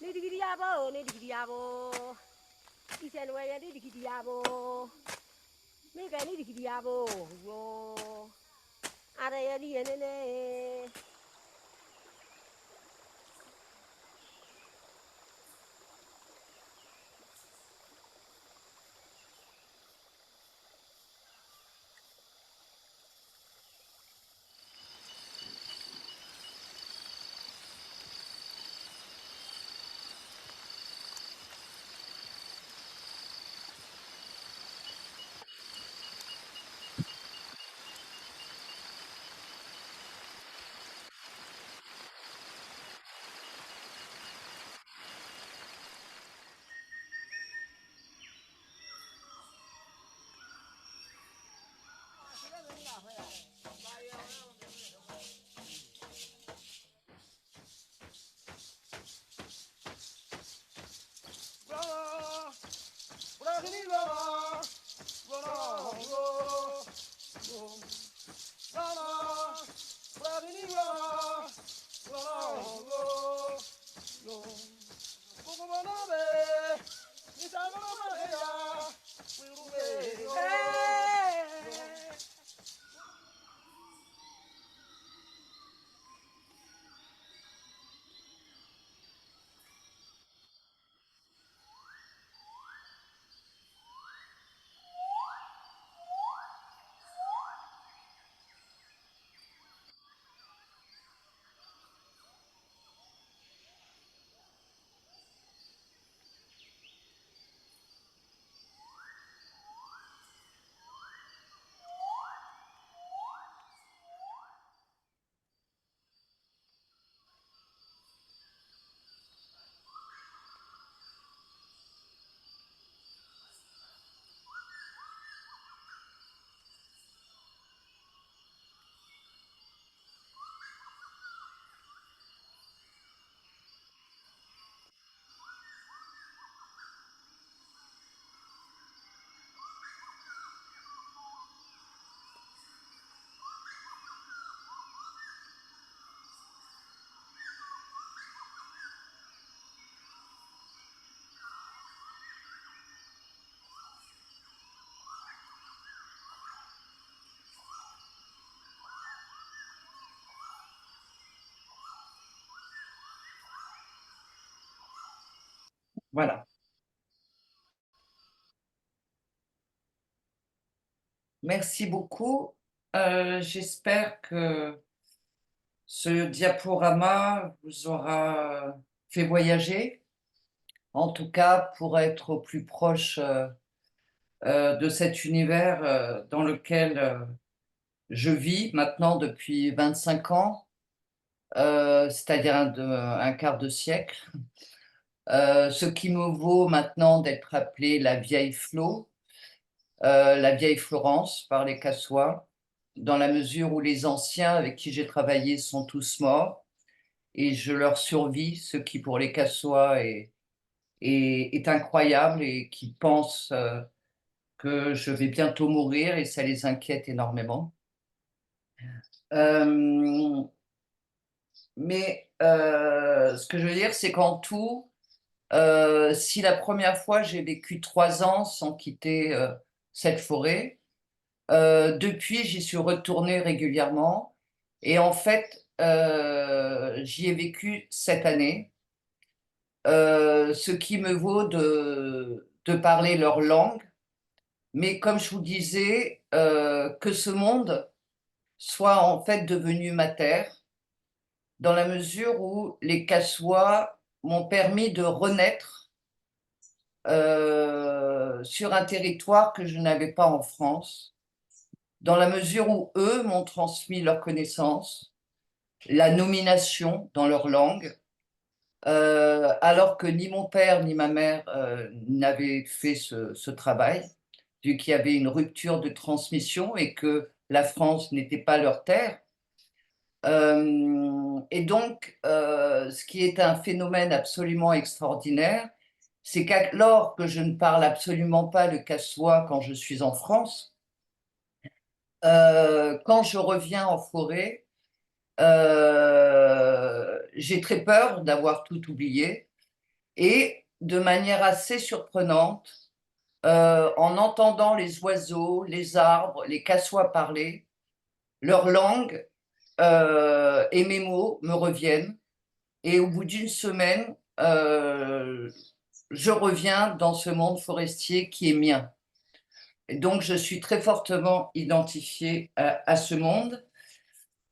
Speaker 4: Ni digiri yabo. Isen waya di digiri yabo. mấy cái này thì đi à bố à đây đi này này
Speaker 3: Voilà. Merci beaucoup. J'espère que ce diaporama vous aura fait voyager, en tout cas pour être au plus proche de cet univers dans lequel je vis maintenant depuis 25 ans, c'est-à-dire un quart de siècle. Ce qui me vaut maintenant d'être appelée la vieille Flo, la vieille Florence par les Cassois, dans la mesure où les anciens avec qui j'ai travaillé sont tous morts et je leur survis, ce qui pour les Cassois est incroyable et qui pensent que je vais bientôt mourir et ça les inquiète énormément. Mais ce que je veux dire, c'est qu'en tout, si la première fois j'ai vécu 3 ans sans quitter cette forêt, depuis j'y suis retournée régulièrement et en fait j'y ai vécu 7 années, ce qui me vaut de parler leur langue. Mais comme je vous disais, que ce monde soit en fait devenu ma terre, dans la mesure où les Cassois m'ont permis de renaître sur un territoire que je n'avais pas en France, dans la mesure où eux m'ont transmis leurs connaissances, la nomination dans leur langue, alors que ni mon père ni ma mère n'avaient fait ce travail, vu qu'il y avait une rupture de transmission et que la France n'était pas leur terre. Et donc, ce qui est un phénomène absolument extraordinaire, c'est qu'alors que je ne parle absolument pas le cassois quand je suis en France, quand je reviens en forêt, j'ai très peur d'avoir tout oublié et de manière assez surprenante, en entendant les oiseaux, les arbres, les cassois parler, leur langue et mes mots me reviennent. Et au bout d'une semaine, je reviens dans ce monde forestier qui est mien. Et donc, je suis très fortement identifiée à ce monde.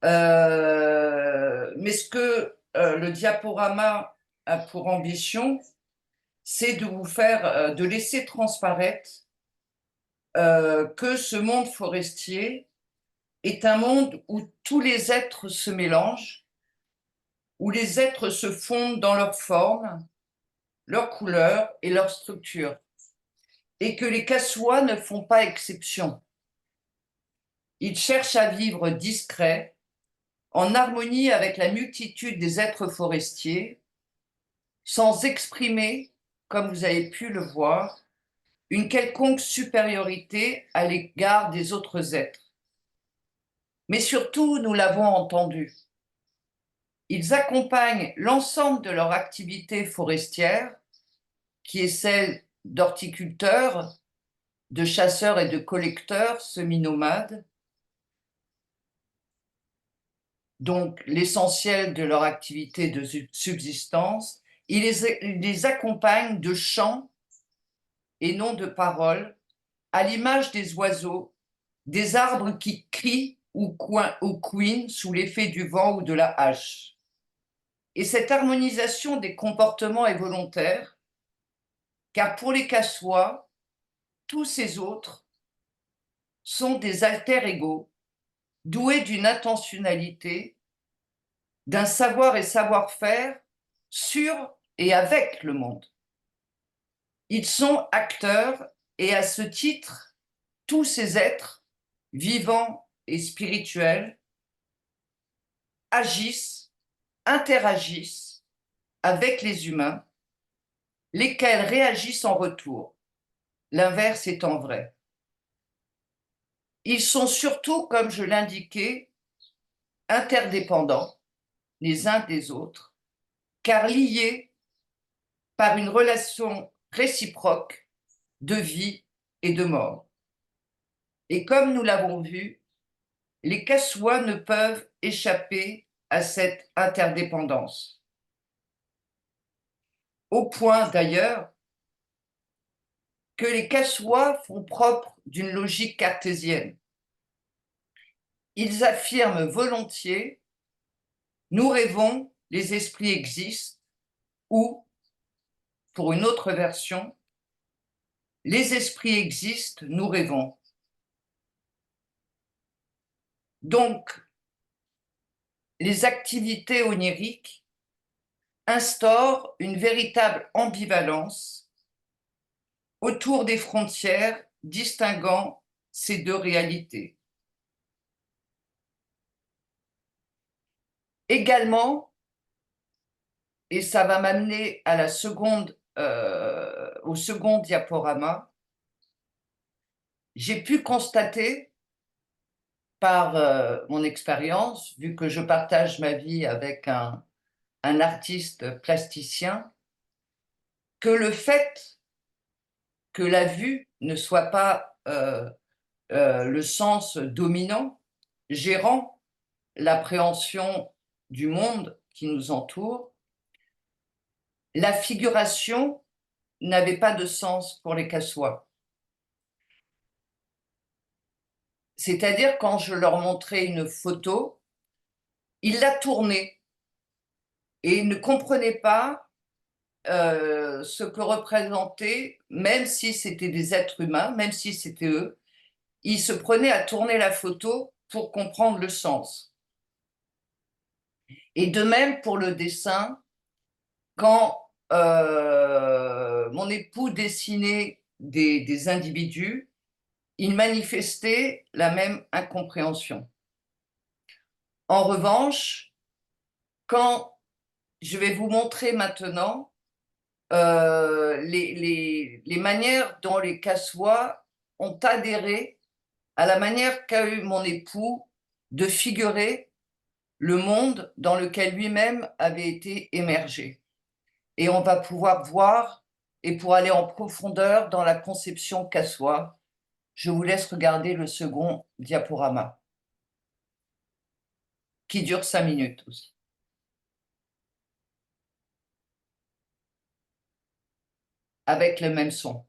Speaker 3: Mais ce que le diaporama a pour ambition, c'est de vous faire, de laisser transparaître que ce monde forestier est un monde où tous les êtres se mélangent, où les êtres se fondent dans leur forme, leur couleur et leur structure, et que les cassois ne font pas exception. Ils cherchent à vivre discrets, en harmonie avec la multitude des êtres forestiers, sans exprimer, comme vous avez pu le voir, une quelconque supériorité à l'égard des autres êtres. Mais surtout, nous l'avons entendu, ils accompagnent l'ensemble de leur activité forestière, qui est celle d'horticulteurs, de chasseurs et de collecteurs semi-nomades. Donc, l'essentiel de leur activité de subsistance, ils les accompagnent de chants et non de paroles, à l'image des oiseaux, des arbres qui crient ou couinent sous l'effet du vent ou de la hache. Et cette harmonisation des comportements est volontaire, car pour les cassois, tous ces autres sont des alter-ego, doués d'une intentionnalité, d'un savoir et savoir-faire sur et avec le monde. Ils sont acteurs et à ce titre, tous ces êtres, vivants et spirituels, agissent, interagissent avec les humains, lesquels réagissent en retour, l'inverse étant vrai. Ils sont surtout, comme je l'indiquais, interdépendants les uns des autres, car liés par une relation réciproque de vie et de mort. Et comme nous l'avons vu, les cassois ne peuvent échapper à cette interdépendance. Au point d'ailleurs que les cassois font propre d'une logique cartésienne. Ils affirment volontiers « nous rêvons, les esprits existent » ou, pour une autre version, « les esprits existent, nous rêvons ». Donc, les activités oniriques instaurent une véritable ambivalence autour des frontières distinguant ces deux réalités. Également, et ça va m'amener à la au second diaporama, j'ai pu constater par mon expérience, vu que je partage ma vie avec un artiste plasticien, que le fait que la vue ne soit pas le sens dominant, gérant l'appréhension du monde qui nous entoure, la figuration n'avait pas de sens pour les cassois. C'est-à-dire, quand je leur montrais une photo, ils la tournaient et ils ne comprenaient pas ce que représentait, même si c'était des êtres humains, même si c'était eux, ils se prenaient à tourner la photo pour comprendre le sens. Et de même pour le dessin, quand mon époux dessinait des individus, il manifestait la même incompréhension. En revanche, quand je vais vous montrer maintenant les manières dont les cassois ont adhéré à la manière qu'a eu mon époux de figurer le monde dans lequel lui-même avait été émergé. Et on va pouvoir voir Et pour aller en profondeur dans la conception qu'assoit, je vous laisse regarder le second diaporama, qui dure 5 minutes aussi. Avec le même son.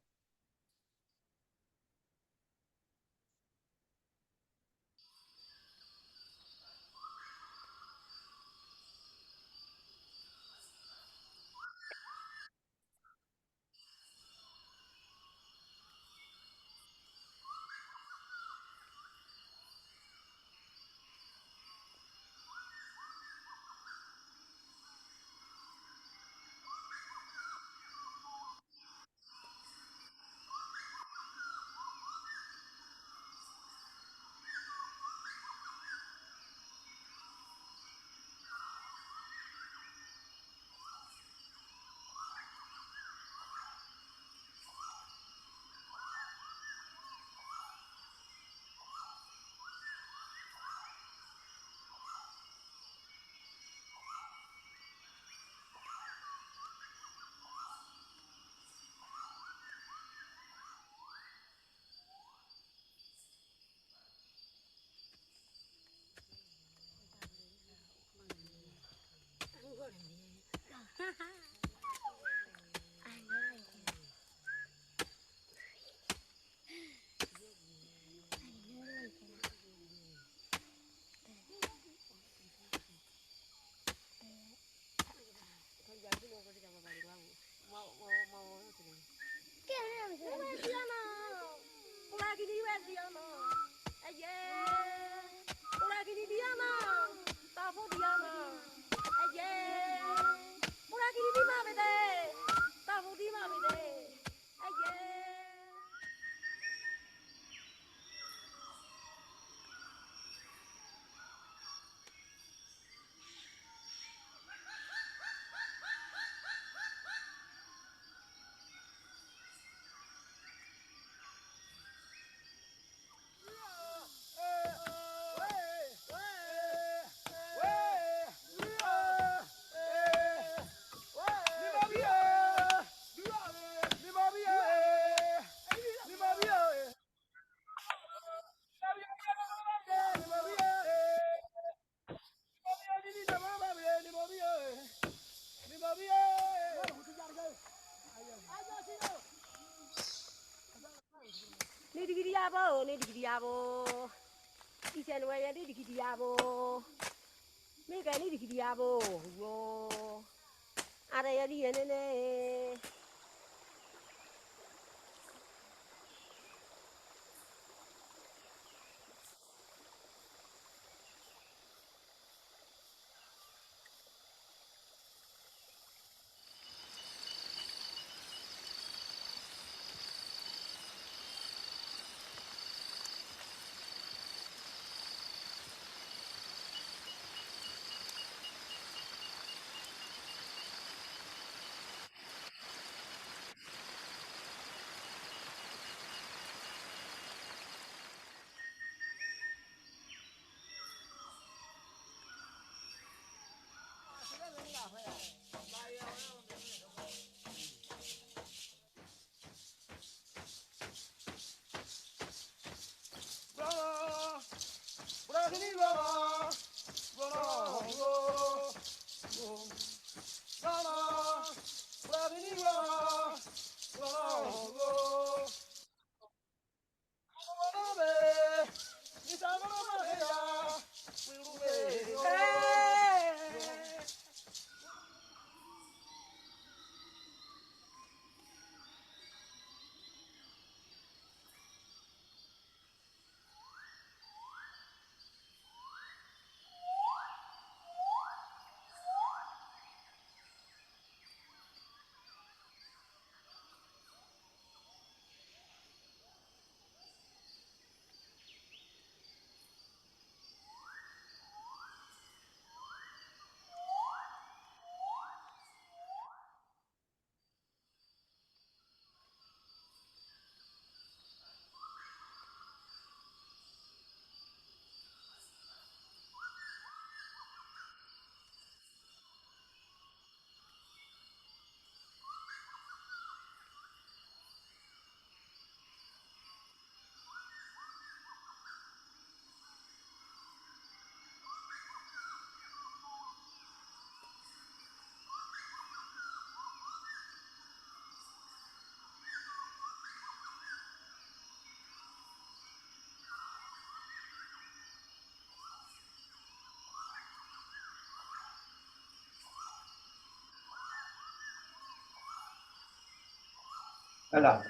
Speaker 3: Voilà.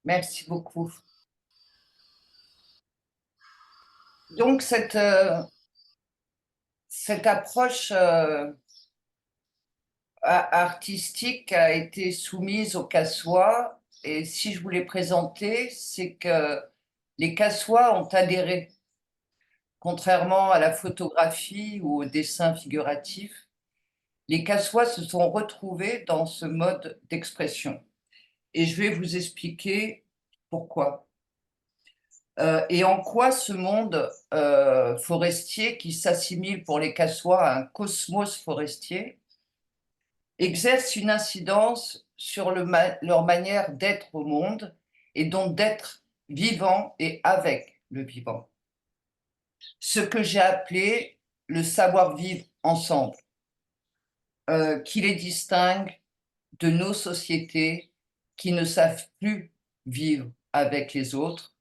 Speaker 3: Merci beaucoup. Donc, cette approche artistique a été soumise aux Cassois. Et si je vous l'ai présentée, c'est que les Cassois ont adhéré, contrairement à la photographie ou au dessin figuratif. Les Cassois se sont retrouvés dans ce mode d'expression. Et je vais vous expliquer pourquoi. Et en quoi ce monde forestier, qui s'assimile pour les Cassois à un cosmos forestier, exerce une incidence sur leur manière d'être au monde et donc d'être vivant et avec le vivant. Ce que j'ai appelé le savoir-vivre ensemble, qui les distingue de nos sociétés qui ne savent plus vivre avec les autres,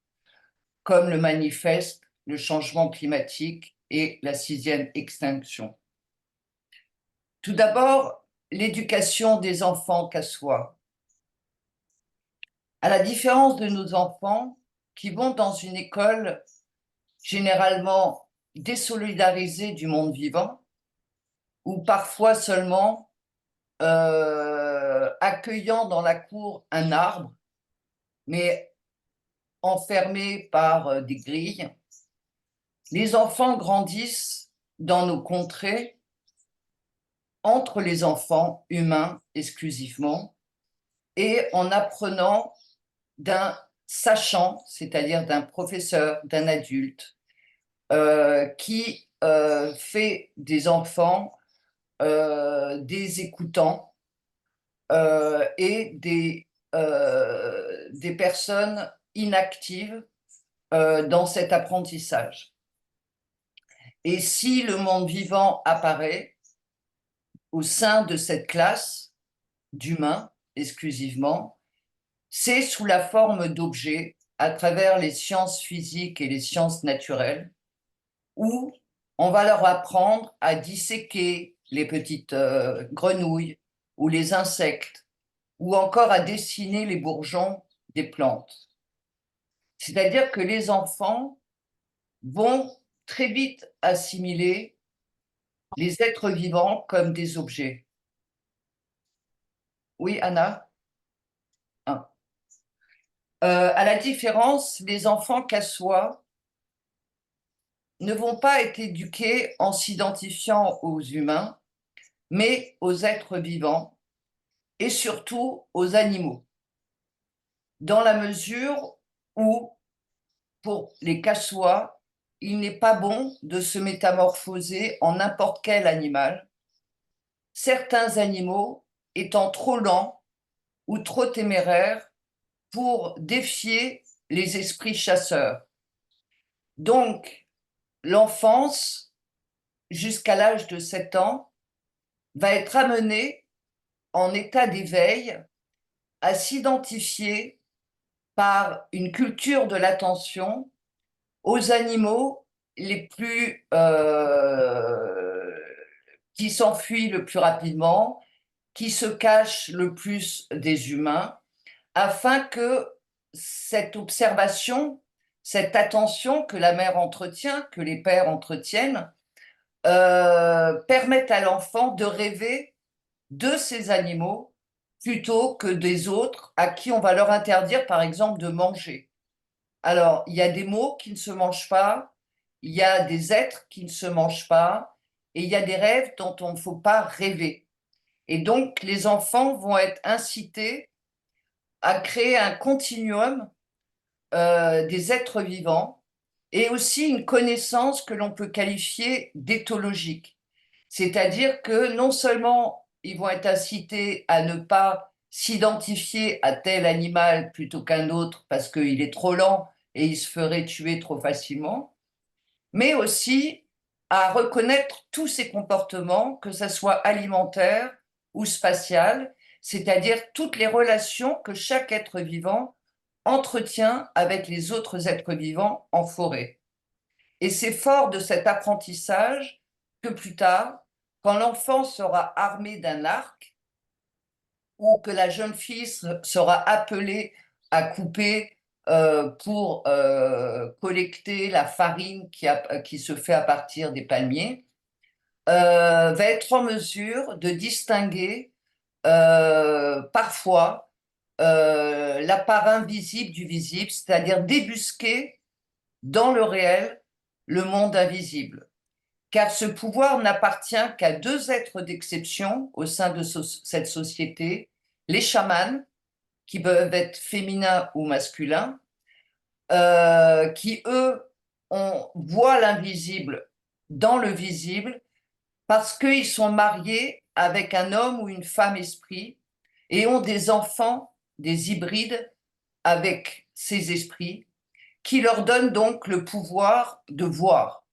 Speaker 3: comme le manifeste le changement climatique et la 6e extinction. Tout d'abord, l'éducation des enfants cassois. À la différence de nos enfants qui vont dans une école généralement désolidarisée du monde vivant, ou parfois seulement accueillant dans la cour un arbre, mais enfermé par des grilles, les enfants grandissent dans nos contrées entre les enfants humains exclusivement et en apprenant d'un sachant, c'est-à-dire d'un professeur, d'un adulte, qui fait des enfants des écoutants et des personnes inactives dans cet apprentissage. Et si le monde vivant apparaît au sein de cette classe d'humains exclusivement, c'est sous la forme d'objets à travers les sciences physiques et les sciences naturelles, où on va leur apprendre à disséquer les petites grenouilles ou les insectes, ou encore à dessiner les bourgeons des plantes. C'est-à-dire que les enfants vont très vite assimiler les êtres vivants comme des objets. Oui, Anna? À la différence, les enfants cassois ne vont pas être éduqués en s'identifiant aux humains, mais aux êtres vivants et surtout aux animaux, dans la mesure où, pour les cassois, il n'est pas bon de se métamorphoser en n'importe quel animal, certains animaux étant trop lents ou trop téméraires pour défier les esprits chasseurs. Donc, l'enfance, jusqu'à l'âge de 7 ans, va être amenée en état d'éveil à s'identifier par une culture de l'attention aux animaux les plus qui s'enfuient le plus rapidement, qui se cachent le plus des humains, afin que cette observation, cette attention que la mère entretient, que les pères entretiennent, permette à l'enfant de rêver de ces animaux plutôt que des autres à qui on va leur interdire, par exemple, de manger. Alors, il y a des mots qui ne se mangent pas, il y a des êtres qui ne se mangent pas, et il y a des rêves dont on ne faut pas rêver. Et donc, les enfants vont être incités à créer un continuum des êtres vivants et aussi une connaissance que l'on peut qualifier d'éthologique. C'est-à-dire que non seulement ils vont être incités à ne pas s'identifier à tel animal plutôt qu'un autre parce qu'il est trop lent et il se ferait tuer trop facilement, mais aussi à reconnaître tous ces comportements, que ce soit alimentaire ou spatial, c'est-à-dire toutes les relations que chaque être vivant entretient avec les autres êtres vivants en forêt. Et c'est fort de cet apprentissage que plus tard, quand l'enfant sera armé d'un arc ou que la jeune fille sera appelée à couper pour collecter la farine qui se fait à partir des palmiers, va être en mesure de distinguer parfois la part invisible du visible, c'est-à-dire débusquer dans le réel le monde invisible. Car ce pouvoir n'appartient qu'à deux êtres d'exception au sein de cette société, les chamans, qui peuvent être féminins ou masculins, qui, eux, voient l'invisible dans le visible parce qu'ils sont mariés avec un homme ou une femme esprit et ont des enfants, des hybrides avec ces esprits, qui leur donnent donc le pouvoir de voir.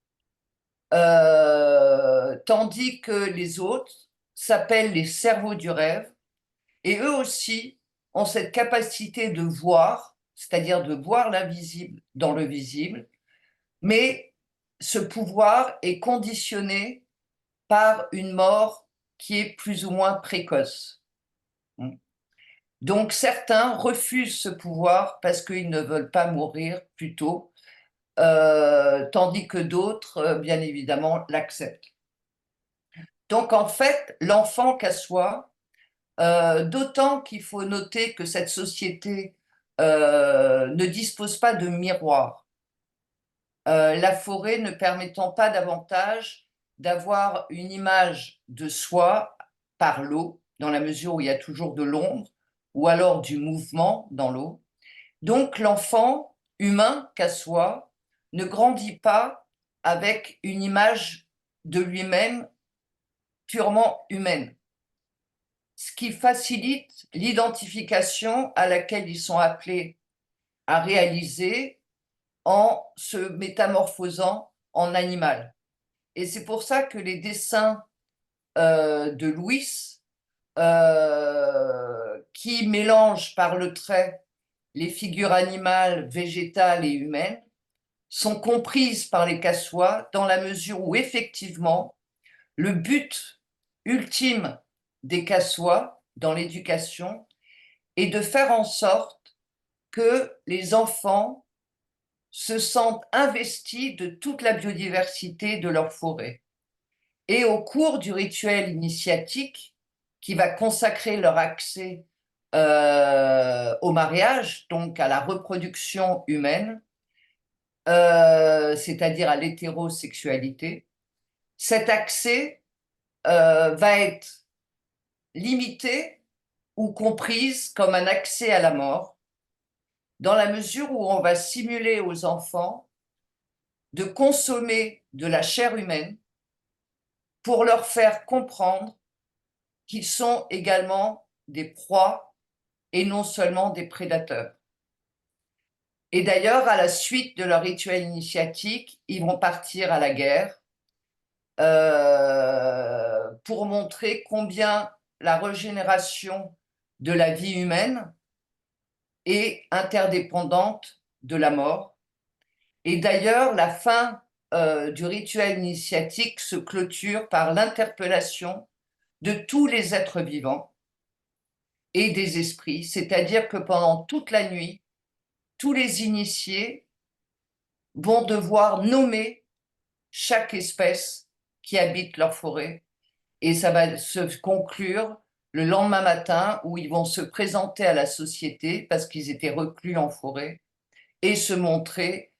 Speaker 3: Tandis que les autres s'appellent les cerveaux du rêve, et eux aussi ont cette capacité de voir, c'est-à-dire de voir l'invisible dans le visible, mais ce pouvoir est conditionné par une mort qui est plus ou moins précoce. Donc certains refusent ce pouvoir parce qu'ils ne veulent pas mourir plus tôt, tandis que d'autres, bien évidemment, l'acceptent. Donc en fait, l'enfant qu'à soi, d'autant qu'il faut noter que cette société ne dispose pas de miroir, la forêt ne permettant pas davantage d'avoir une image de soi par l'eau, dans la mesure où il y a toujours de l'ombre, ou alors du mouvement dans l'eau. Donc l'enfant humain qu'à soi ne grandit pas avec une image de lui-même purement humaine, ce qui facilite l'identification à laquelle ils sont appelés à réaliser en se métamorphosant en animal. Et c'est pour ça que les dessins de Louis, qui mélangent par le trait les figures animales, végétales et humaines, sont comprises par les Cassois dans la mesure où effectivement le but ultime des Cassois dans l'éducation est de faire en sorte que les enfants se sentent investis de toute la biodiversité de leur forêt. Et au cours du rituel initiatique, qui va consacrer leur accès au mariage, donc à la reproduction humaine, c'est-à-dire à l'hétérosexualité, cet accès va être limité ou comprise comme un accès à la mort, dans la mesure où on va simuler aux enfants de consommer de la chair humaine pour leur faire comprendre qu'ils sont également des proies et non seulement des prédateurs. Et d'ailleurs, à la suite de leur rituel initiatique, ils vont partir à la guerre pour montrer combien la régénération de la vie humaine est interdépendante de la mort. Et d'ailleurs, la fin du rituel initiatique se clôture par l'interpellation de tous les êtres vivants et des esprits, c'est-à-dire que pendant toute la nuit, tous les initiés vont devoir nommer chaque espèce qui habite leur forêt, et ça va se conclure le lendemain matin où ils vont se présenter à la société parce qu'ils étaient reclus en forêt et se montrer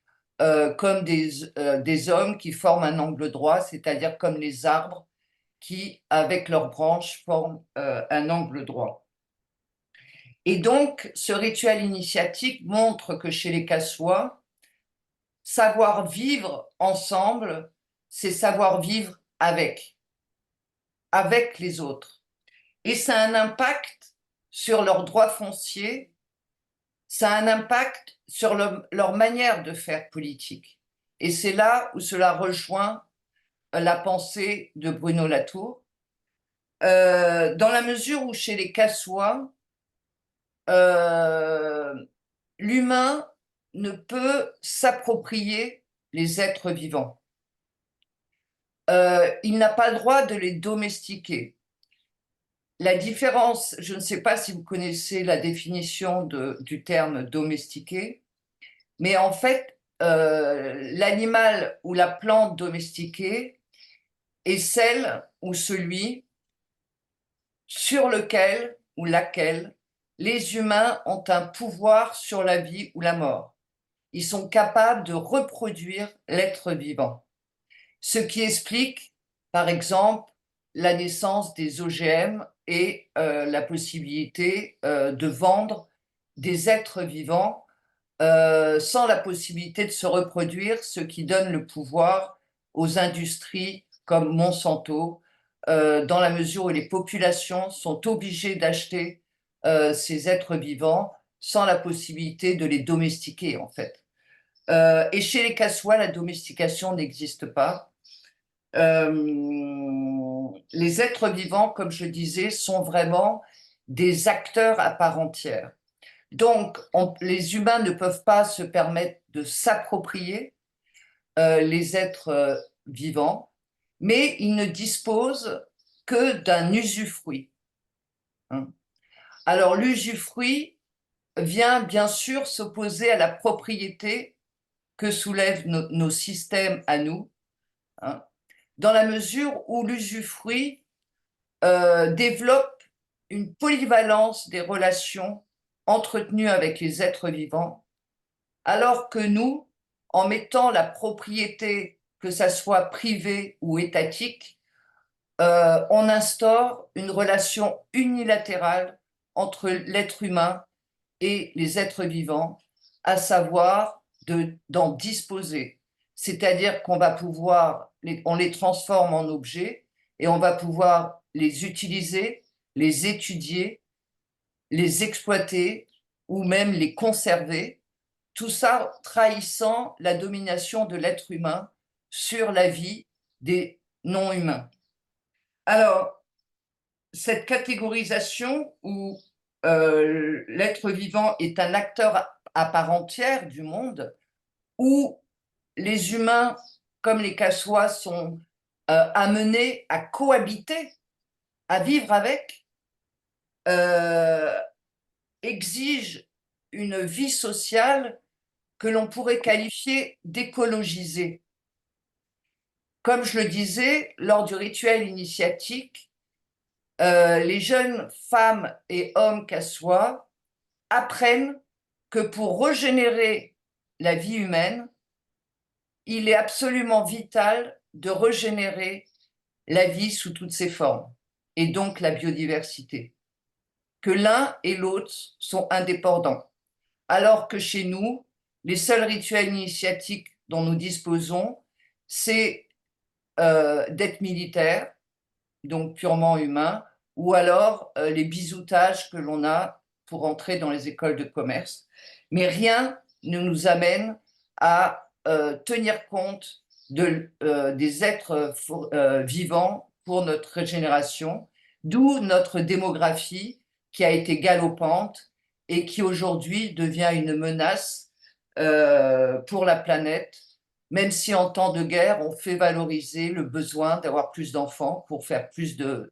Speaker 3: comme des hommes qui forment un angle droit, c'est-à-dire comme les arbres qui, avec leurs branches, forment un angle droit. Et donc, ce rituel initiatique montre que chez les Cassois, savoir vivre ensemble, c'est savoir vivre avec les autres. Et ça a un impact sur leurs droits fonciers, ça a un impact sur leur manière de faire politique. Et c'est là où cela rejoint la pensée de Bruno Latour, dans la mesure où chez les Cassois, l'humain ne peut s'approprier les êtres vivants. Il n'a pas le droit de les domestiquer. la différence, je ne sais pas si vous connaissez la définition du terme domestiqué, mais en fait, l'animal ou la plante domestiquée est celle ou celui sur lequel ou laquelle les humains ont un pouvoir sur la vie ou la mort. Ils sont capables de reproduire l'être vivant. Ce qui explique, par exemple, la naissance des OGM et la possibilité de vendre des êtres vivants sans la possibilité de se reproduire, ce qui donne le pouvoir aux industries comme Monsanto, dans la mesure où les populations sont obligées d'acheter ces êtres vivants sans la possibilité de les domestiquer, en fait. Et chez les cassois, la domestication n'existe pas. Les êtres vivants, comme je disais, sont vraiment des acteurs à part entière. Donc, les humains ne peuvent pas se permettre de s'approprier les êtres vivants, mais ils ne disposent que d'un usufruit. Hein. Alors, l'usufruit vient bien sûr s'opposer à la propriété que soulèvent nos systèmes à nous, hein, dans la mesure où l'usufruit développe une polyvalence des relations entretenues avec les êtres vivants, alors que nous, en mettant la propriété, que ça soit privée ou étatique, on instaure une relation unilatérale entre l'être humain et les êtres vivants, à savoir d'en disposer. C'est-à-dire qu'on va pouvoir, on les transforme en objets et on va pouvoir les utiliser, les étudier, les exploiter ou même les conserver, tout ça trahissant la domination de l'être humain sur la vie des non-humains. Alors, cette catégorisation où l'être vivant est un acteur à part entière du monde, où les humains, comme les cassois, sont amenés à cohabiter, à vivre avec, exige une vie sociale que l'on pourrait qualifier d'écologisée. Comme je le disais, lors du rituel initiatique, les jeunes femmes et hommes cassois apprennent que pour régénérer la vie humaine, il est absolument vital de régénérer la vie sous toutes ses formes, et donc la biodiversité, que l'un et l'autre sont indépendants, alors que chez nous, les seuls rituels initiatiques dont nous disposons, c'est d'être militaire, donc purement humain, ou alors les bizoutages que l'on a pour entrer dans les écoles de commerce. Mais rien ne nous amène à tenir compte des êtres vivants pour notre régénération, d'où notre démographie qui a été galopante et qui aujourd'hui devient une menace pour la planète, même si en temps de guerre, on fait valoriser le besoin d'avoir plus d'enfants pour faire plus de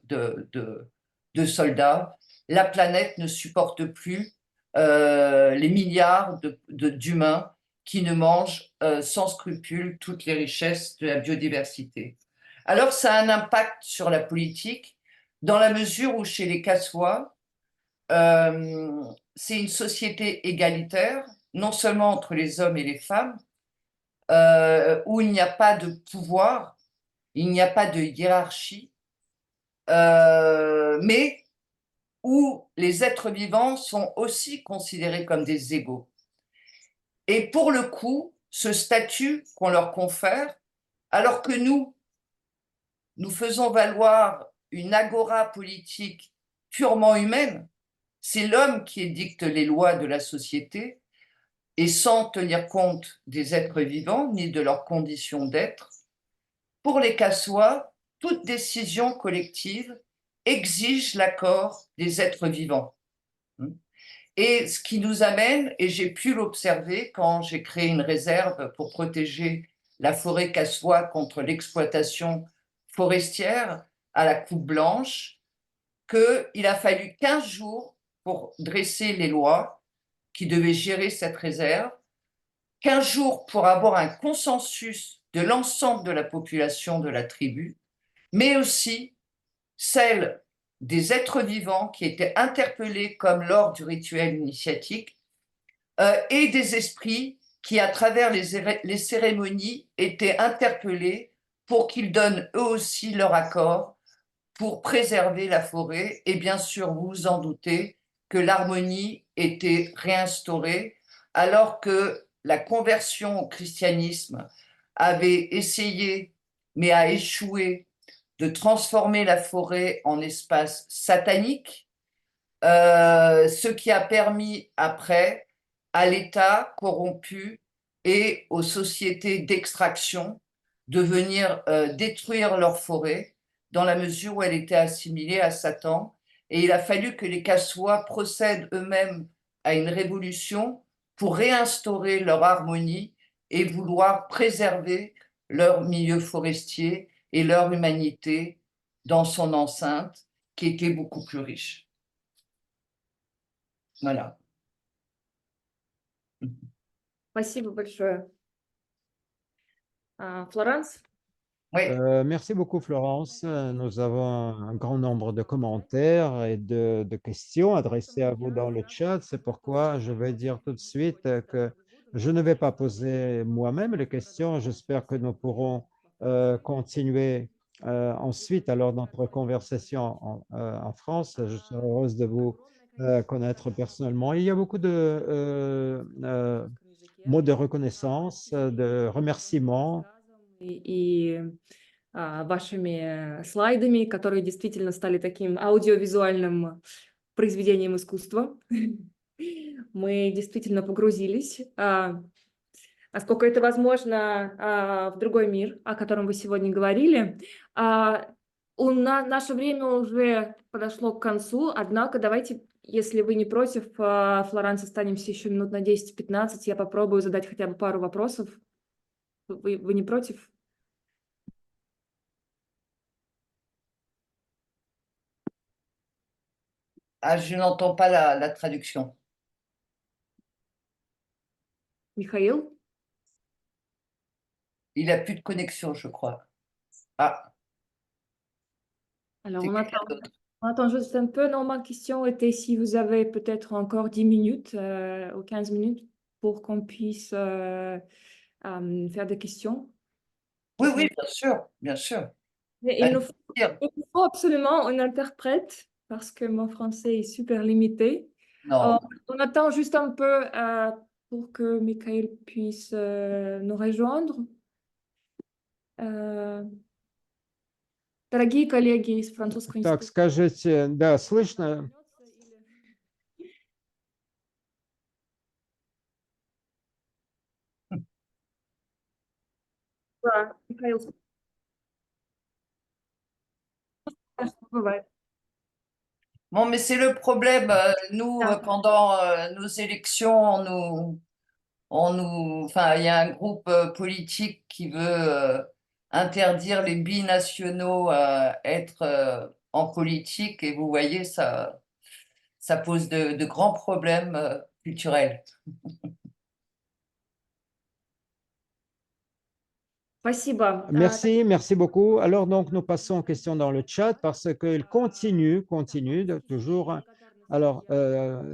Speaker 3: soldats. La planète ne supporte plus les milliards d'humains qui ne mangent sans scrupule toutes les richesses de la biodiversité. Alors, ça a un impact sur la politique, dans la mesure où chez les Cassois, c'est une société égalitaire, non seulement entre les hommes et les femmes, où il n'y a pas de pouvoir, il n'y a pas de hiérarchie, mais où les êtres vivants sont aussi considérés comme des égaux. Et pour le coup, ce statut qu'on leur confère, alors que nous faisons valoir une agora politique purement humaine, c'est l'homme qui édicte les lois de la société, et sans tenir compte des êtres vivants ni de leurs conditions d'être. Pour les Cassois, toute décision collective exige l'accord des êtres vivants. Et ce qui nous amène, et j'ai pu l'observer quand j'ai créé une réserve pour protéger la forêt cassois contre l'exploitation forestière à la coupe blanche, qu'il a fallu 15 jours pour dresser les lois qui devaient gérer cette réserve, 15 jours pour avoir un consensus de l'ensemble de la population de la tribu, mais aussi celle des êtres vivants qui étaient interpellés comme lors du rituel initiatique et des esprits qui, à travers les cérémonies, étaient interpellés pour qu'ils donnent eux aussi leur accord pour préserver la forêt. Et bien sûr, vous vous en doutez, que l'harmonie était réinstaurée alors que la conversion au christianisme avait essayé, mais a échoué, de transformer la forêt en espace satanique, ce qui a permis après à l'État corrompu et aux sociétés d'extraction de venir détruire leur forêt dans la mesure où elle était assimilée à Satan. Et il a fallu que les Kassois procèdent eux-mêmes à une révolution pour réinstaurer leur harmonie et vouloir préserver leur milieu forestier et leur humanité dans son enceinte qui était beaucoup plus riche. Voilà.
Speaker 1: Спасибо большое. Флоранс?
Speaker 3: Oui,
Speaker 2: Merci beaucoup, Florence. Nous avons un grand nombre de commentaires et de questions adressées à vous dans le chat. C'est pourquoi je vais dire tout de suite que je ne vais pas poser moi-même les questions. J'espère que nous pourrons continuer ensuite alors notre conversation en France. Je serai heureuse de vous connaître personnellement. Il y a beaucoup de mots de reconnaissance, de remerciements.
Speaker 1: И вашими слайдами, которые действительно стали таким аудиовизуальным произведением искусства. Мы действительно погрузились, насколько это возможно, в другой мир, о котором вы сегодня говорили. Наше время уже подошло к концу, однако давайте, если вы не против, Флоранс, останемся еще минут на 10-15, я попробую задать хотя бы пару вопросов. Вы не против?
Speaker 3: je n'entends pas la traduction.
Speaker 1: Михаил?
Speaker 3: Il n'a plus de connexion, je crois. Ah,
Speaker 1: Alors,
Speaker 3: c'est
Speaker 1: on
Speaker 3: quelqu'un
Speaker 1: attend,
Speaker 3: d'autre.
Speaker 1: on attend juste un peu. Non, ma question était si vous avez peut-être encore 10 minutes ou 15 minutes pour qu'on puisse faire des questions.
Speaker 3: Oui,
Speaker 1: qui
Speaker 3: oui,
Speaker 1: sont-
Speaker 3: bien sûr, bien sûr.
Speaker 1: Mais
Speaker 3: Avec plaisir.
Speaker 1: il nous faut absolument un interprète parce que mon français est super limité.
Speaker 3: Non,
Speaker 1: On attend juste un peu pour que Michael puisse nous rejoindre. Дорогие коллеги из французского
Speaker 2: Так,
Speaker 1: института.
Speaker 2: скажите, да, слышно?
Speaker 1: Да, Михаил, бывает.
Speaker 3: bon, mais c'est le problème. Nous,
Speaker 1: Да.
Speaker 3: pendant nos élections, enfin, il y a un groupe politique qui veut interdire les binationaux à être en politique, et vous voyez, ça pose de grands problèmes culturels.
Speaker 1: Спасибо.
Speaker 2: Merci, merci beaucoup. Alors, donc, nous passons aux questions dans le chat parce qu'il continue toujours. Alors,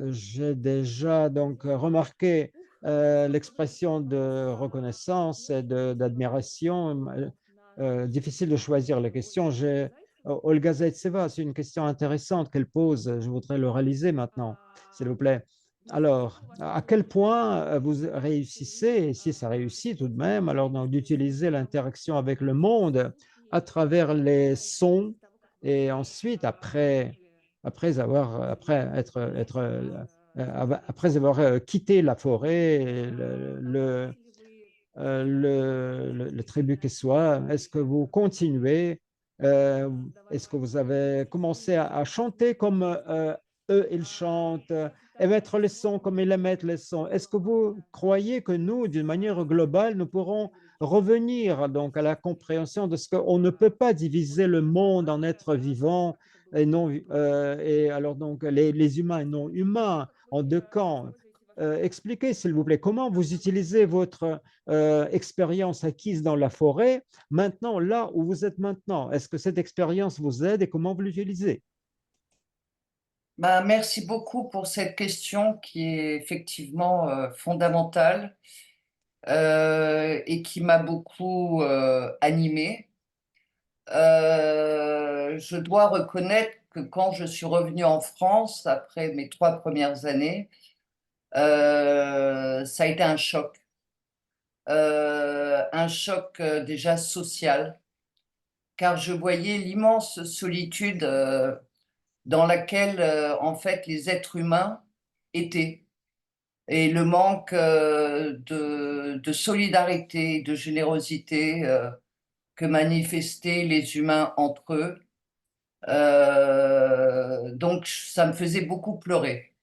Speaker 2: j'ai déjà donc remarqué l'expression de reconnaissance et d'admiration. Difficile de choisir les questions. Olga Zaitseva, c'est une question intéressante qu'elle pose. Je voudrais le réaliser maintenant, s'il vous plaît. Alors, à quel point vous réussissez, et si ça réussit tout de même, alors donc d'utiliser l'interaction avec le monde à travers les sons et ensuite après avoir quitté la forêt, le tribu qui soit, est-ce que vous continuez, est-ce que vous avez commencé à chanter comme eux ils chantent, émettre les sons comme ils émettent les sons? Est-ce que vous croyez que nous, d'une manière globale, nous pourrons revenir donc à la compréhension de ce qu'on ne peut pas diviser le monde en êtres vivants et non, et alors donc les humains et non humains en deux camps. Expliquez, s'il vous plaît, comment vous utilisez votre expérience acquise dans la forêt maintenant, là où vous êtes maintenant. Est-ce que cette expérience vous aide et comment vous l'utilisez?
Speaker 3: Ben, merci beaucoup pour cette question qui est effectivement fondamentale et qui m'a beaucoup animée. Je dois reconnaître que quand je suis revenue en France, après mes 3 premières années, ça a été un choc. Un choc déjà social, car je voyais l'immense solitude dans laquelle en fait les êtres humains étaient et le manque de solidarité, de générosité que manifestaient les humains entre eux. Donc ça me faisait beaucoup pleurer.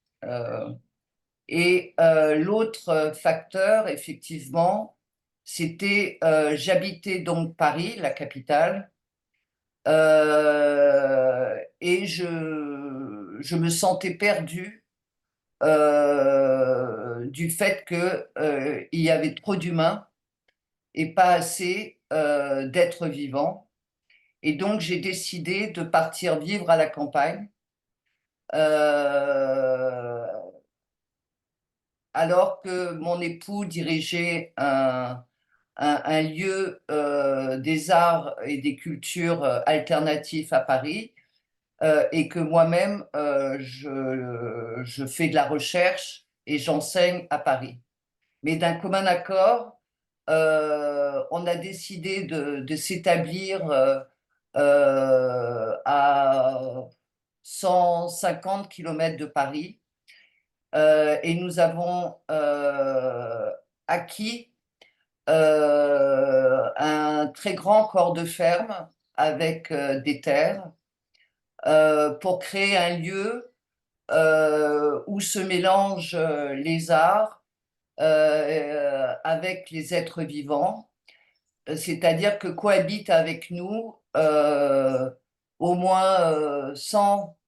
Speaker 3: Et l'autre facteur, effectivement, c'était, j'habitais donc Paris, la capitale, et je me sentais perdue du fait que il y avait trop d'humains et pas assez d'êtres vivants. Et donc j'ai décidé de partir vivre à la campagne. Euh, Alors que mon époux dirigeait un lieu des arts et des cultures alternatifs à Paris, et que moi-même, je fais de la recherche et j'enseigne à Paris. Mais d'un commun accord, on a décidé de s'établir à 150 kilomètres de Paris. Et nous avons acquis un très grand corps de ferme avec des terres pour créer un lieu où se mélangent les arts avec les êtres vivants, c'est-à-dire que cohabitent avec nous au moins 100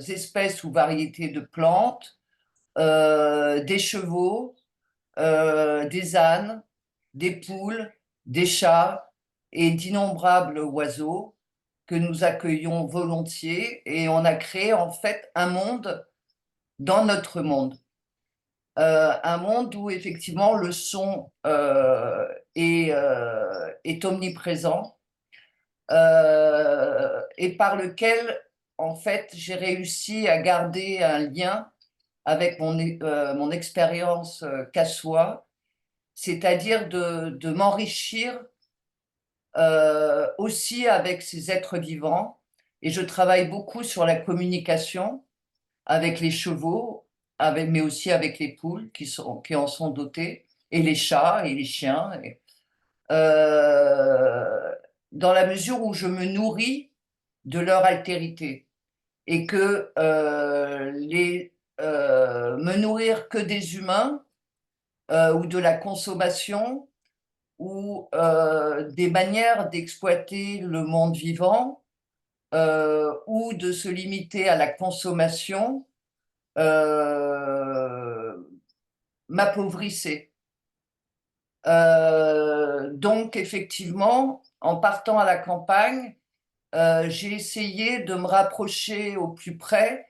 Speaker 3: espèces ou variétés de plantes, des chevaux, des ânes, des poules, des chats et d'innombrables oiseaux que nous accueillons volontiers, et on a créé en fait un monde dans notre monde. Un monde où effectivement le son est omniprésent, et par lequel en fait j'ai réussi à garder un lien avec mon expérience cassois, c'est-à-dire de m'enrichir aussi avec ces êtres vivants. Et je travaille beaucoup sur la communication avec les chevaux, mais aussi avec les poules qui en sont dotées, et les chats et les chiens. Dans la mesure où je me nourris de leur altérité et que me nourrir que des humains ou de la consommation ou des manières d'exploiter le monde vivant ou de se limiter à la consommation m'appauvrissait. Donc effectivement, en partant à la campagne, j'ai essayé de me rapprocher au plus près,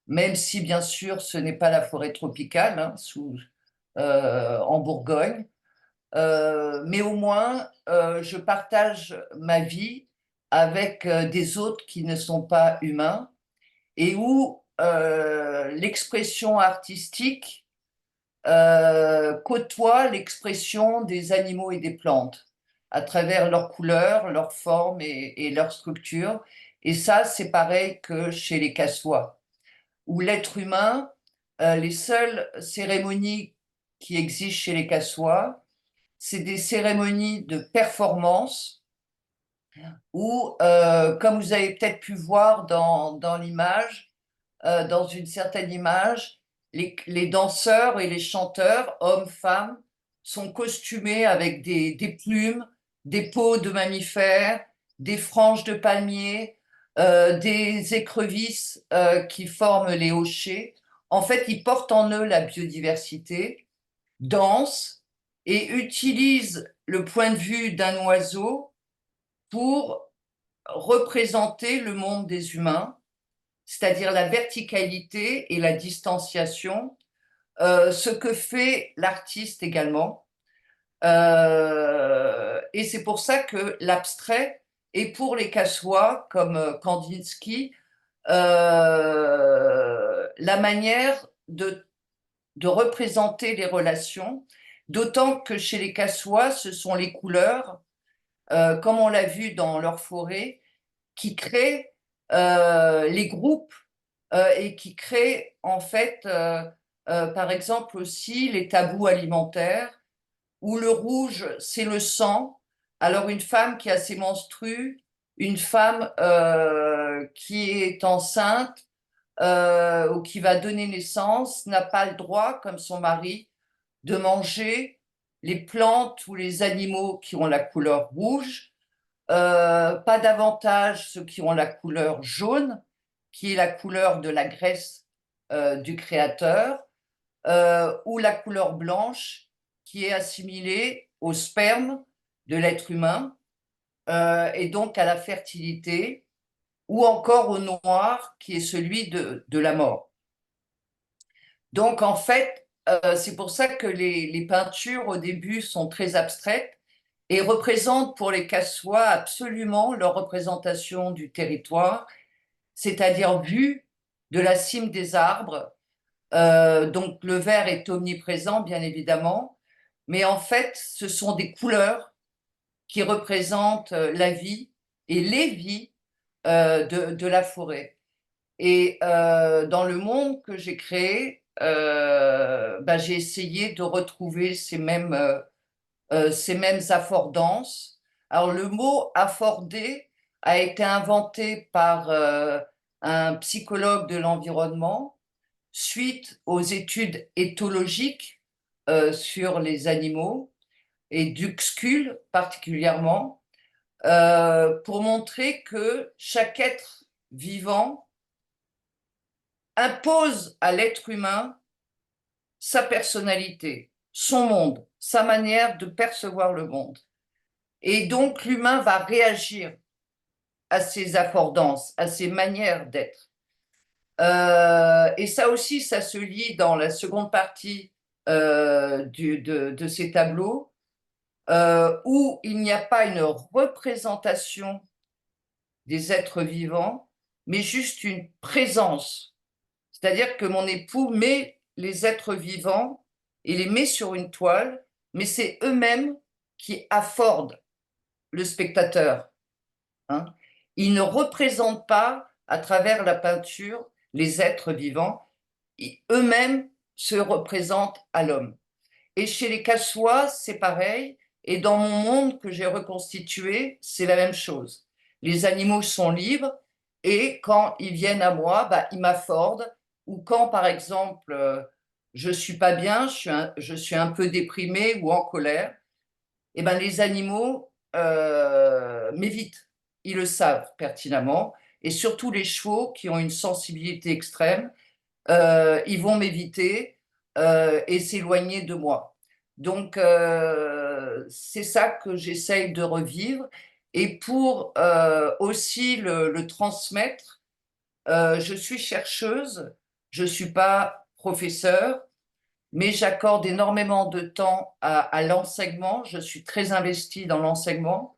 Speaker 3: même si bien sûr ce n'est pas la forêt tropicale, hein, en Bourgogne, mais au moins je partage ma vie avec des autres qui ne sont pas humains et où l'expression artistique côtoie l'expression des animaux et des plantes à travers leurs couleurs, leurs formes et leurs structures. Et ça, c'est pareil que chez les Cassois, où l'être humain, les seules cérémonies qui existent chez les Cassois, c'est des cérémonies de performance où, comme vous avez peut-être pu voir dans l'image, dans une certaine image, les danseurs et les chanteurs, hommes, femmes, sont costumés avec des plumes, des peaux de mammifères, des franges de palmiers, des écrevisses qui forment les hochets. En fait, ils portent en eux la biodiversité, dansent et utilisent le point de vue d'un oiseau pour représenter le monde des humains, c'est-à-dire la verticalité et la distanciation, ce que fait l'artiste également. Et c'est pour ça que l'abstrait, et pour les Cassois comme Kandinsky, la manière de représenter les relations, d'autant que chez les Cassois, ce sont les couleurs, comme on l'a vu dans leur forêt, qui créent les groupes et qui créent en fait, par exemple aussi les tabous alimentaires, où le rouge, c'est le sang. Alors une femme qui a ses menstrues, une femme qui est enceinte ou qui va donner naissance n'a pas le droit, comme son mari, de manger les plantes ou les animaux qui ont la couleur rouge, pas davantage ceux qui ont la couleur jaune, qui est la couleur de la graisse du créateur, ou la couleur blanche, qui est assimilée au sperme de l'être humain, et donc à la fertilité, ou encore au noir, qui est celui de la mort. Donc en fait, c'est pour ça que les peintures au début sont très abstraites et représentent pour les Cassois absolument leur représentation du territoire, c'est-à-dire vue de la cime des arbres. Donc le vert est omniprésent, bien évidemment, mais en fait, ce sont des couleurs qui représentent la vie et les vies de la forêt. Et dans le monde que j'ai créé, j'ai essayé de retrouver ces mêmes affordances. Alors le mot afforder a été inventé par un psychologue de l'environnement suite aux études éthologiques sur les animaux et d'Uxküll particulièrement, pour montrer que chaque être vivant impose à l'être humain sa personnalité, son monde, sa manière de percevoir le monde. Et donc l'humain va réagir à ces affordances, à ces manières d'être. Et ça aussi, ça se lit dans la seconde partie de ces tableaux, où il n'y a pas une représentation des êtres vivants, mais juste une présence. C'est-à-dire que mon époux met les êtres vivants et les met sur une toile, mais c'est eux-mêmes qui affordent le spectateur. Hein. Ils ne représentent pas, à travers la peinture, les êtres vivants. Eux-mêmes se représentent à l'homme. Et chez les Cassois, c'est pareil. Et dans mon monde que j'ai reconstitué, c'est la même chose. Les animaux sont libres et quand ils viennent à moi, ils m'affordent. Ou quand, par exemple, je ne suis pas bien, je suis un peu déprimée ou en colère, et les animaux m'évitent. Ils le savent pertinemment. Et surtout les chevaux qui ont une sensibilité extrême, ils vont m'éviter et s'éloigner de moi. Donc, c'est ça que j'essaye de revivre. Et pour aussi le transmettre, je suis chercheuse, je ne suis pas professeure, mais j'accorde énormément de temps à l'enseignement. Je suis très investie dans l'enseignement.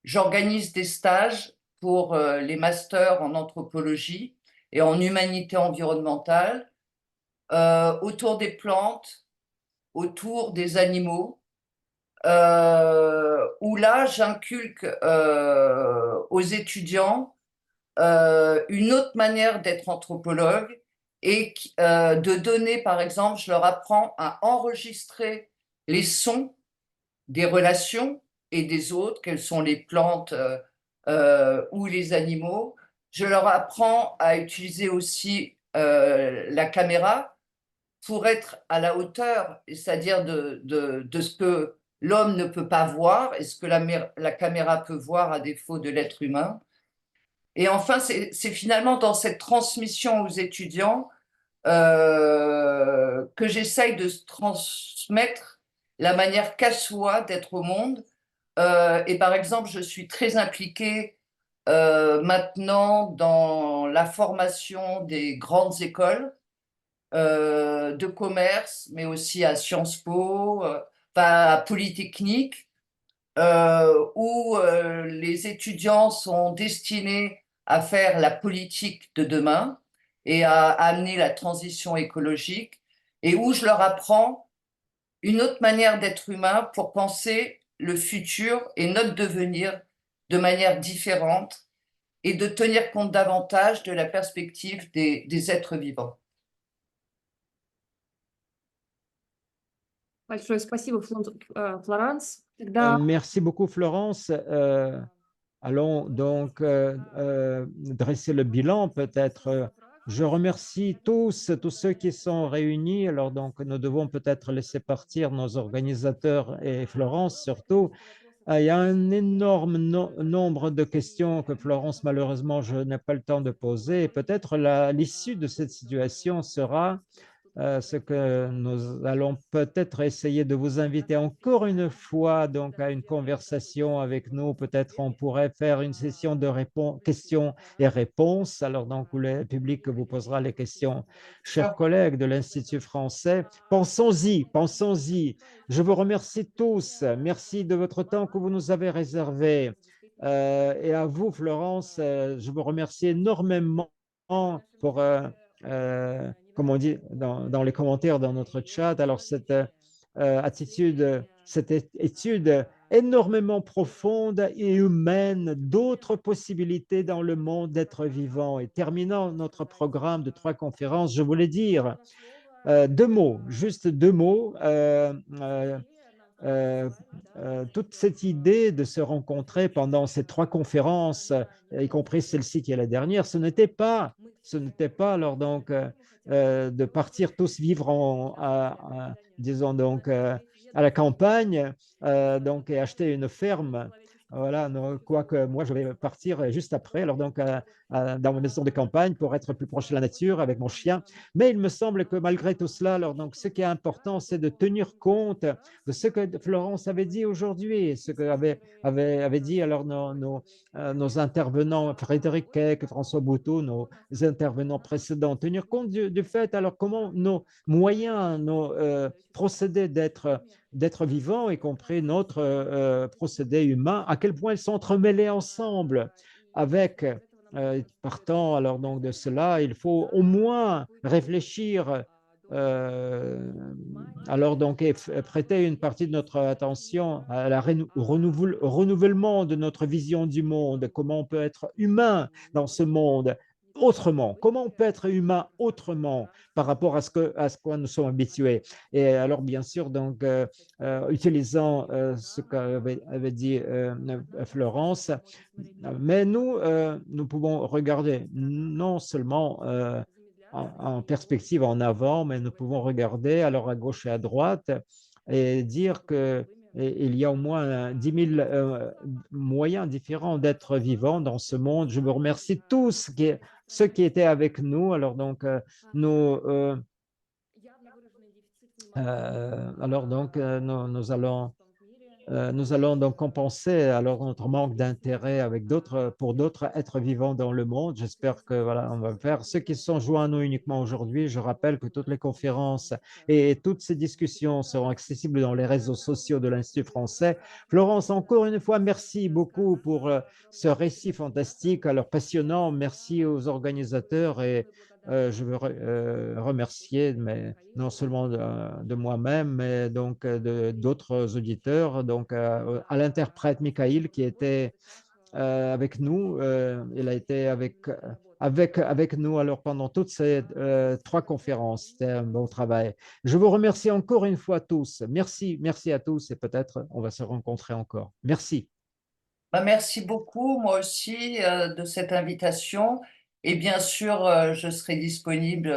Speaker 3: J'organise des stages pour les masters en anthropologie et en humanité environnementale, autour des plantes, autour des animaux, où là, j'inculque aux étudiants une autre manière d'être anthropologue et de donner, par exemple, je leur apprends à enregistrer les sons des relations et des autres, quelles sont les plantes ou les animaux. Je leur apprends à utiliser aussi la caméra pour être à la hauteur, c'est-à-dire de ce que l'homme ne peut pas voir et ce que la caméra peut voir à défaut de l'être humain. Et enfin, c'est finalement dans cette transmission aux étudiants que j'essaye de transmettre la manière qu'a soi d'être au monde. Et par exemple, je suis très impliquée maintenant dans la formation des grandes écoles de commerce, mais aussi à Sciences Po, enfin, à Polytechnique, où les étudiants sont destinés à faire la politique de demain et à amener la transition écologique, et où je leur apprends une autre manière d'être humain pour penser le futur et notre devenir de manière différente et de tenir compte davantage de la perspective des êtres vivants.
Speaker 1: Большое спасибо, Флоранс. Тогда
Speaker 2: Merci beaucoup, Florence. Allons donc dresser le bilan peut-être. Je remercie tous ceux qui sont réunis. Alors donc, nous devons peut-être laisser partir nos organisateurs et Florence surtout. Il y a un énorme nombre de questions que Florence, malheureusement, je n'ai pas le temps de poser. Et peut-être l'issue de cette situation sera ce que nous allons peut-être essayer de vous inviter encore une fois donc à une conversation avec nous. Peut-être on pourrait faire une session de questions et réponses. Alors donc où le public vous posera les questions. Chers collègues de l'Institut français, pensons-y, pensons-y. Je vous remercie tous. Merci de votre temps que vous nous avez réservé. Et à vous, Florence, je vous remercie énormément pour comme on dit dans les commentaires dans notre chat, alors cette attitude, cette étude énormément profonde et humaine d'autres possibilités dans le monde d'être vivant. Et terminant notre programme de 3 conférences, je voulais dire 2 mots, juste 2 mots. Euh, toute cette idée de se rencontrer pendant ces 3 conférences, y compris celle-ci qui est la dernière, ce n'était pas alors donc de partir tous vivre disons donc à la campagne donc et acheter une ferme. Voilà, quoique moi je vais partir juste après, alors donc dans ma maison de campagne pour être plus proche de la nature avec mon chien. Mais il me semble que malgré tout cela, alors donc ce qui est important, c'est de tenir compte de ce que Florence avait dit aujourd'hui, ce qu'avaient dit alors nos intervenants, Frédéric Keck, François Bouteau, nos intervenants précédents, tenir compte du fait, alors comment nos moyens, nos procédés d'être vivants, y compris notre procédé humain, à quel point ils sont entremêlés ensemble avec partant alors donc de cela, il faut au moins réfléchir alors donc prêter une partie de notre attention à la renouvellement de notre vision du monde, comment on peut être humain dans ce monde autrement, comment on peut être humain autrement par rapport à ce quoi nous sommes habitués. Et alors bien sûr donc utilisant ce qu'avait dit Florence, mais nous pouvons regarder non seulement en perspective en avant, mais nous pouvons regarder alors à gauche et à droite et dire qu'il y a au moins 10 000 moyens différents d'être vivant dans ce monde. Je vous remercie tous ceux qui étaient avec nous. Alors donc, nous allons donc compenser alors notre manque d'intérêt avec pour d'autres êtres vivants dans le monde. J'espère que voilà, on va le faire. Ceux qui sont joints à nous uniquement aujourd'hui, je rappelle que toutes les conférences et toutes ces discussions seront accessibles dans les réseaux sociaux de l'Institut français. Florence, encore une fois, merci beaucoup pour ce récit fantastique, alors passionnant. Merci aux organisateurs et je veux remercier non seulement de moi-même, mais donc d'autres auditeurs, donc à l'interprète Michael qui était avec nous. Il a été avec nous alors pendant toutes ces 3 conférences. C'était un bon travail. Je vous remercie encore une fois tous. Merci, merci à tous et peut-être on va se rencontrer encore. Merci.
Speaker 3: Merci beaucoup, moi aussi, de cette invitation. Et bien sûr, je serai disponible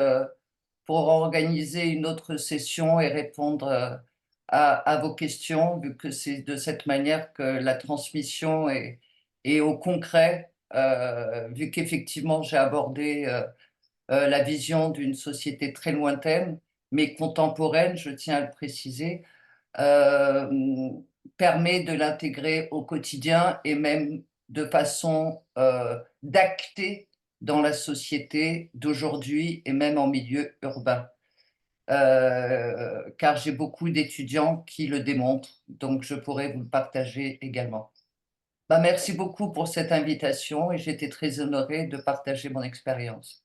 Speaker 3: pour organiser une autre session et répondre à vos questions, vu que c'est de cette manière que la transmission est au concret vu qu'effectivement j'ai abordé la vision d'une société très lointaine, mais contemporaine, je tiens à le préciser, permet de l'intégrer au quotidien et même de façon d'acter dans la société d'aujourd'hui et même en milieu urbain. Car j'ai beaucoup d'étudiants qui le démontrent, donc je pourrais vous le partager également. Bah, merci beaucoup pour cette invitation et j'étais très honorée de partager mon expérience.